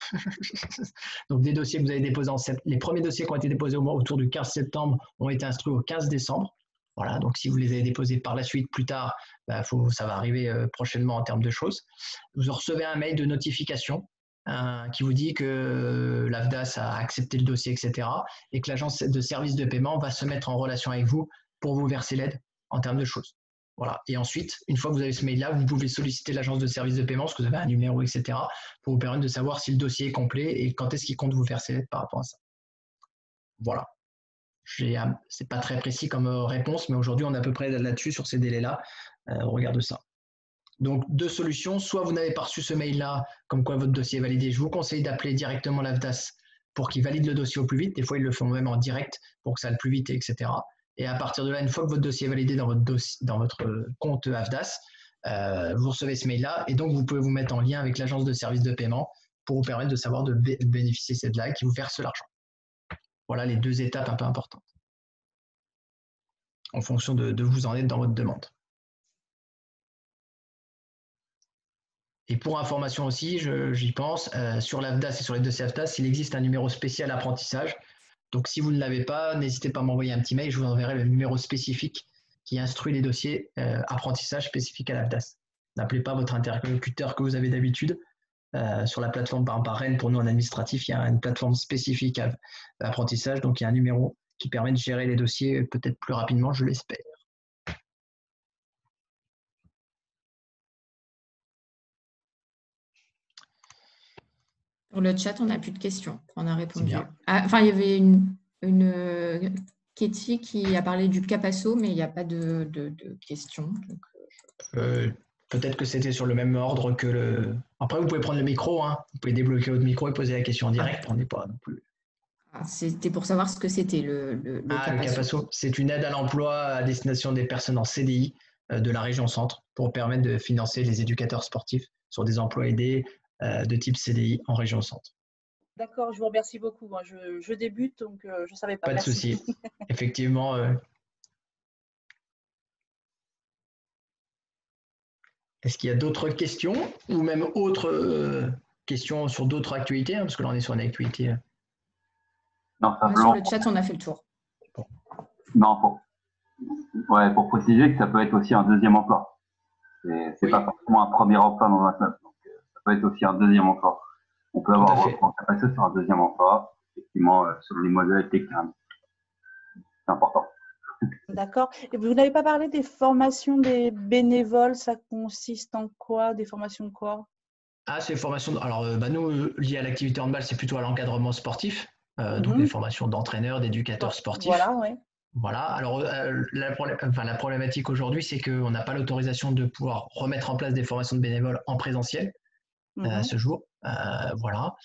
Donc, des dossiers que vous avez déposés les premiers dossiers qui ont été déposés autour du 15 septembre ont été instruits au 15 décembre. Voilà, donc si vous les avez déposés par la suite plus tard, ça va arriver prochainement en termes de choses. Vous recevez un mail de notification qui vous dit que l'AFDAS a accepté le dossier, etc. et que l'agence de services de paiement va se mettre en relation avec vous pour vous verser l'aide en termes de choses. Voilà. Et ensuite, une fois que vous avez ce mail-là, vous pouvez solliciter l'agence de services de paiement, parce que vous avez un numéro, etc., pour vous permettre de savoir si le dossier est complet et quand est-ce qu'il compte vous verser l'aide par rapport à ça. Voilà. C'est pas très précis comme réponse, mais aujourd'hui, on est à peu près là-dessus, sur ces délais-là. On regarde ça. Donc, deux solutions. Soit vous n'avez pas reçu ce mail-là, comme quoi votre dossier est validé. Je vous conseille d'appeler directement l'AFDAS pour qu'ils valident le dossier au plus vite. Des fois, ils le font même en direct pour que ça aille plus vite, etc. Et à partir de là, une fois que votre dossier est validé dans votre compte AFDAS, vous recevez ce mail-là et donc vous pouvez vous mettre en lien avec l'agence de services de paiement pour vous permettre de savoir de bénéficier de cette aide qui vous verse l'argent. Voilà les deux étapes un peu importantes en fonction de où vous en êtes dans votre demande. Et pour information aussi, j'y pense, sur l'AFDAS et sur les dossiers AFDAS, il existe un numéro spécial apprentissage. Donc si vous ne l'avez pas, n'hésitez pas à m'envoyer un petit mail, je vous enverrai le numéro spécifique qui instruit les dossiers apprentissage spécifiques à l'AFDAS. N'appelez pas votre interlocuteur que vous avez d'habitude. Sur la plateforme par Rennes, pour nous en administratif, il y a une plateforme spécifique à l'apprentissage, donc il y a un numéro qui permet de gérer les dossiers peut-être plus rapidement, je l'espère. Sur le chat, on n'a plus de questions. On a répondu. Il y avait une Katie qui a parlé du Capasso, mais il n'y a pas de questions. Peut-être que c'était sur le même ordre que le… Après, vous pouvez prendre le micro, hein. Vous pouvez débloquer votre micro et poser la question en direct. On n'est pas non plus… C'était pour savoir ce que c'était le Capasso. Le Capasso, c'est une aide à l'emploi à destination des personnes en CDI de la région centre pour permettre de financer les éducateurs sportifs sur des emplois aidés de type CDI en région centre. D'accord, je vous remercie beaucoup. Moi, je débute, donc je ne savais pas. Pas de souci. Effectivement. Est-ce qu'il y a d'autres questions ou même autres questions sur d'autres actualités, hein, parce que là, on est sur une actualité. Non, sur le chat, on a fait le tour. Bon. Non, pour préciser que ça peut être aussi un deuxième emploi. C'est pas forcément un premier emploi dans un club. Donc, ça peut être aussi un deuxième emploi. On peut avoir un Capasso sur un deuxième emploi, effectivement, sur les modalités. C'est important. D'accord. Et vous n'avez pas parlé des formations des bénévoles, ça consiste en quoi? Des formations de quoi? Ah, c'est formation. Alors, nous, lié à l'activité handball, c'est plutôt à l'encadrement sportif. Donc, des formations d'entraîneurs, d'éducateurs sportifs. Voilà, oui. Voilà. Alors, la problématique aujourd'hui, c'est qu'on n'a pas l'autorisation de pouvoir remettre en place des formations de bénévoles en présentiel à ce jour. Voilà.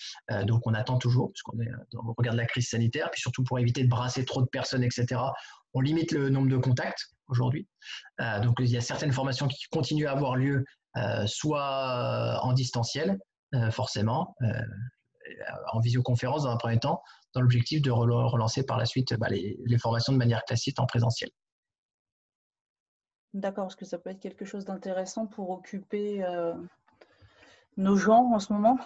Donc, on attend toujours, puisqu'on est au regard de la crise sanitaire, puis surtout pour éviter de brasser trop de personnes, etc. On limite le nombre de contacts aujourd'hui. Donc, il y a certaines formations qui continuent à avoir lieu, soit en distanciel, forcément, en visioconférence dans un premier temps, dans l'objectif de relancer par la suite les formations de manière classique en présentiel. D'accord, parce que ça peut être quelque chose d'intéressant pour occuper nos gens en ce moment.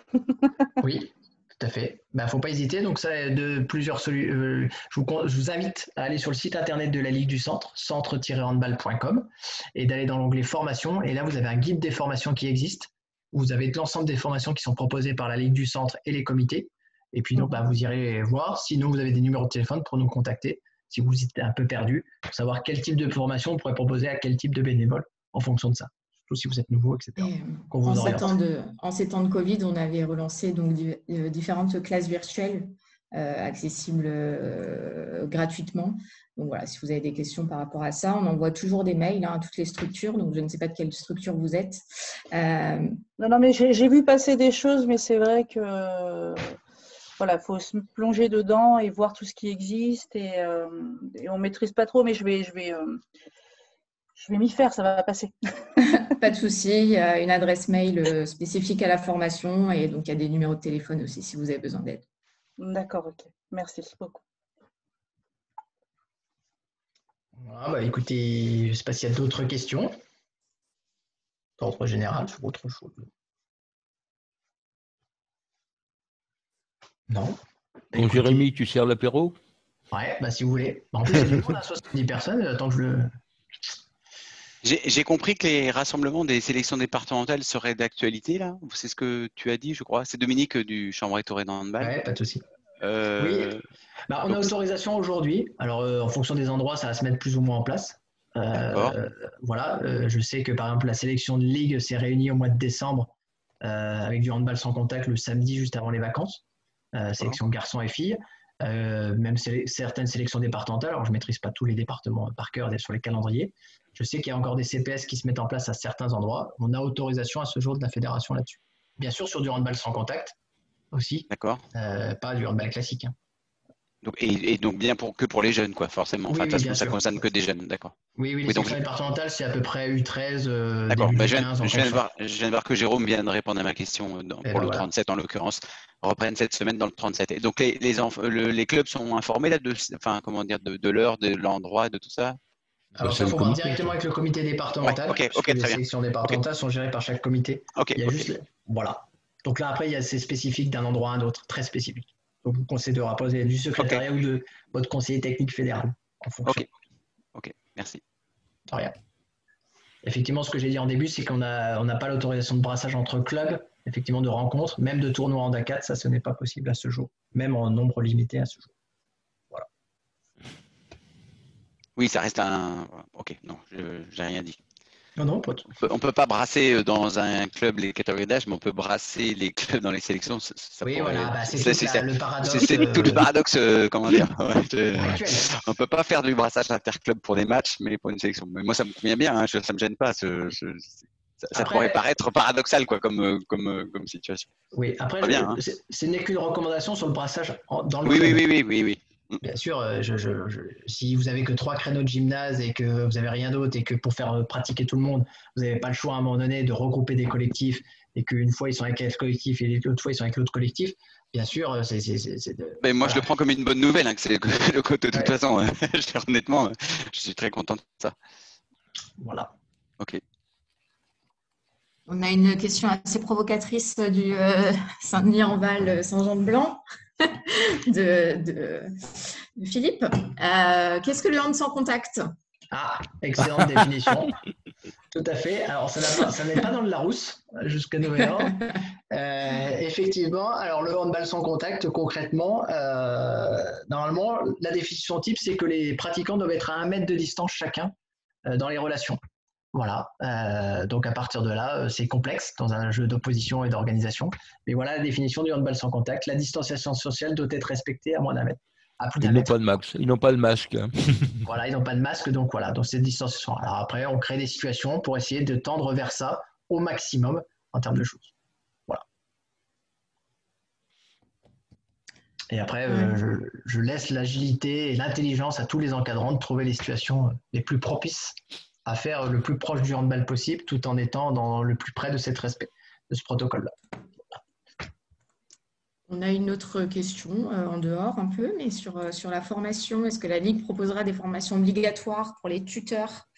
Oui, tout à fait. Il ne faut pas hésiter. Donc, ça, de plusieurs solutions. Je vous invite à aller sur le site internet de la Ligue du Centre, centre-handball.com, et d'aller dans l'onglet formation. Et là, vous avez un guide des formations qui existe. Vous avez l'ensemble des formations qui sont proposées par la Ligue du Centre et les comités. Et puis, donc, vous irez voir. Sinon, vous avez des numéros de téléphone pour nous contacter si vous êtes un peu perdu, pour savoir quel type de formation on pourrait proposer à quel type de bénévole en fonction de ça. Surtout si vous êtes nouveau, etc. En ces temps de Covid, on avait relancé donc différentes classes virtuelles accessibles gratuitement. Donc voilà, si vous avez des questions par rapport à ça, on envoie toujours des mails à toutes les structures. Donc je ne sais pas de quelle structure vous êtes. Non, mais j'ai vu passer des choses, mais c'est vrai que voilà, faut se plonger dedans et voir tout ce qui existe et on maîtrise pas trop, mais je vais m'y faire, ça va passer. Pas de souci, il y a une adresse mail spécifique à la formation et donc il y a des numéros de téléphone aussi si vous avez besoin d'aide. D'accord, ok. Merci beaucoup. Voilà, écoutez, je ne sais pas s'il y a d'autres questions d'ordre général sur autre chose. Non. Bon, Jérémy, tu sers l'apéro? Ouais, si vous voulez. En plus, on a 70 personnes, tant que je le… J'ai compris que les rassemblements des sélections départementales seraient d'actualité, là. C'est ce que tu as dit, je crois. C'est Dominique du Chambray-Toré de handball. Ouais, pas de souci. Oui, on a autorisation aujourd'hui. Alors, en fonction des endroits, ça va se mettre plus ou moins en place. Voilà, je sais que par exemple, la sélection de ligue s'est réunie au mois de décembre avec du handball sans contact le samedi juste avant les vacances. Sélection garçons et filles. Même certaines sélections départementales, alors je ne maîtrise pas tous les départements par cœur sur les calendriers. Je sais qu'il y a encore des CPS qui se mettent en place à certains endroits. On a autorisation à ce jour de la fédération là-dessus. Bien sûr, sur du handball sans contact aussi. D'accord. Pas du handball classique. Donc, et donc bien que pour les jeunes, quoi, forcément. Enfin, Oui, ça concerne que des jeunes, d'accord. Oui, les sélections départementales, c'est à peu près U13, d'accord. début U15. Je viens de voir que Jérôme vient de répondre à ma question pour le 37 en l'occurrence. Reprennent cette semaine dans le 37. Et donc les clubs sont informés là de l'heure, de l'endroit, de tout ça. Alors ça, il faut voir directement avec le comité départemental. Ouais, ok, les sélections départementales sont gérées par chaque comité. Voilà. Donc là, après, c'est spécifique d'un endroit à un autre, très spécifique. Donc, vous conseillez de rapprocher du secrétariat ou de votre conseiller technique fédéral. En fonction. Ok, merci. De rien. Effectivement, ce que j'ai dit en début, c'est qu'on n'a pas l'autorisation de brassage entre clubs, effectivement, de rencontres, même de tournois en DA4, ça, ce n'est pas possible à ce jour, même en nombre limité à ce jour. Voilà. Oui, ça reste un… Ok, non, j'ai rien dit. Non, pas de… On peut pas brasser dans un club les catégories d'âge, mais on peut brasser les clubs dans les sélections. Voilà, c'est le paradoxe. C'est tout le paradoxe, comment dire. On peut pas faire du brassage interclub pour des matchs, mais pour une sélection. Mais moi, ça me convient bien, ça me gêne pas. Ça pourrait paraître paradoxal, quoi, comme situation. Oui, après, ce n'est qu'une recommandation sur le brassage dans le club. Oui. Bien sûr, si vous n'avez que 3 créneaux de gymnase et que vous n'avez rien d'autre et que pour faire pratiquer tout le monde, vous n'avez pas le choix à un moment donné de regrouper des collectifs et qu'une fois ils sont avec un collectif et l'autre fois ils sont avec l'autre collectif, bien sûr, c'est Mais moi, je le prends comme une bonne nouvelle, que c'est le côté de toute façon. Honnêtement, je suis très content de ça. Voilà. Ok. On a une question assez provocatrice du Saint-Denis en Val, Saint-Jean-de-Blanc. de Philippe. Qu'est-ce que le hand sans contact? Ah, excellente définition. Tout à fait. Alors, ça n'est pas dans le Larousse, jusqu'à nouvel ordre. Effectivement, alors le handball sans contact, concrètement, normalement, la définition type, c'est que les pratiquants doivent être à 1 mètre de distance chacun dans les relations. Voilà, donc à partir de là, c'est complexe dans un jeu d'opposition et d'organisation. Mais voilà la définition du handball sans contact. La distanciation sociale doit être respectée à moins d'1 mètre. Ils n'ont pas de masque. Ils n'ont pas le masque. Voilà, ils n'ont pas de masque, donc voilà, donc c'est distanciation. Alors après, on crée des situations pour essayer de tendre vers ça au maximum en termes de choses. Voilà. Et après, je laisse l'agilité et l'intelligence à tous les encadrants de trouver les situations les plus propices à faire le plus proche du handball possible, tout en étant dans le plus près de cet respect, de ce protocole-là. On a une autre question en dehors un peu, mais sur la formation, est-ce que la Ligue proposera des formations obligatoires pour les tuteurs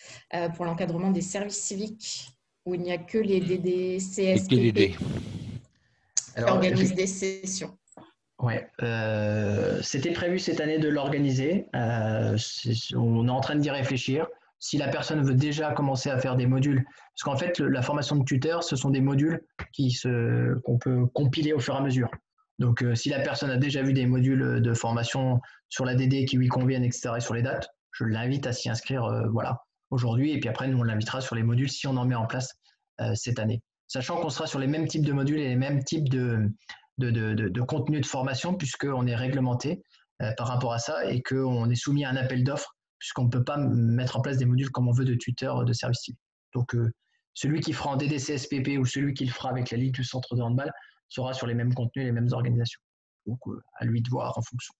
pour l'encadrement des services civiques, où il n'y a que les DDCSPP qui organisent des sessions? Oui, c'était prévu cette année de l'organiser. On est en train d'y réfléchir. Si la personne veut déjà commencer à faire des modules, parce qu'en fait, la formation de tuteur, ce sont des modules qu'on peut compiler au fur et à mesure. Donc, si la personne a déjà vu des modules de formation sur la DD qui lui conviennent, etc., et sur les dates, je l'invite à s'y inscrire voilà, aujourd'hui. Et puis après, nous, on l'invitera sur les modules si on en met en place cette année. Sachant qu'on sera sur les mêmes types de modules et les mêmes types de contenu de formation, puisqu'on est réglementé par rapport à ça et qu'on est soumis à un appel d'offres, puisqu'on ne peut pas mettre en place des modules comme on veut de tuteur de service civique. Donc, celui qui fera en DDCSPP ou celui qui le fera avec la Ligue du centre de handball sera sur les mêmes contenus et les mêmes organisations. Donc, à lui de voir en fonction.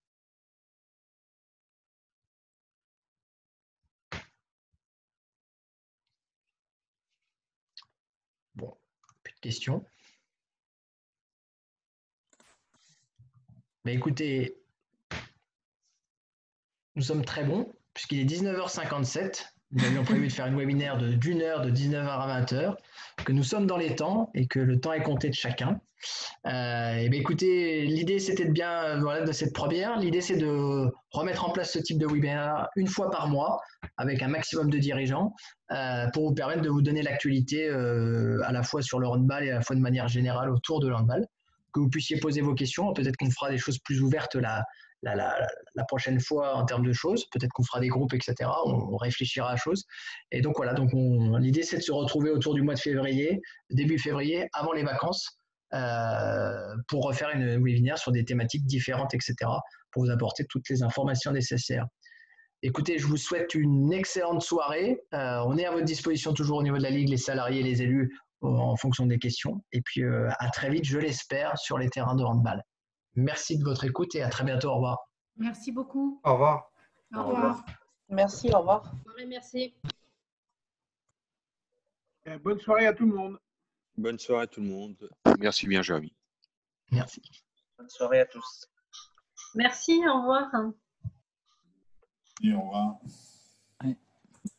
Bon, plus de questions. Mais écoutez, nous sommes très bons, puisqu'il est 19h57. Nous avions prévu de faire une webinaire d'une heure, de 19h à 20h, que nous sommes dans les temps et que le temps est compté de chacun. Et bien écoutez, l'idée c'était de cette première, l'idée c'est de remettre en place ce type de webinaire une fois par mois avec un maximum de dirigeants pour vous permettre de vous donner l'actualité à la fois sur le handball et à la fois de manière générale autour de handball, que vous puissiez poser vos questions. Peut-être qu'on fera des choses plus ouvertes la prochaine fois en termes de choses. Peut-être qu'on fera des groupes, etc. On réfléchira à la chose. Et donc voilà, donc l'idée c'est de se retrouver autour du mois de février, début février, avant les vacances, pour refaire une webinaire sur des thématiques différentes, etc. pour vous apporter toutes les informations nécessaires. Écoutez, je vous souhaite une excellente soirée. On est à votre disposition toujours au niveau de la Ligue, les salariés et les élus en fonction des questions. Et puis à très vite, je l'espère, sur les terrains de handball. Merci de votre écoute et à très bientôt. Au revoir. Merci beaucoup. Au revoir. Au revoir. Merci, au revoir. Merci. Bonne soirée à tout le monde. Bonne soirée à tout le monde. Merci bien, Jérémy. Merci. Bonne soirée à tous. Merci, au revoir. Et au revoir. Ouais.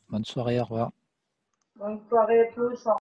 Bonne soirée, au revoir. Bonne soirée à tous.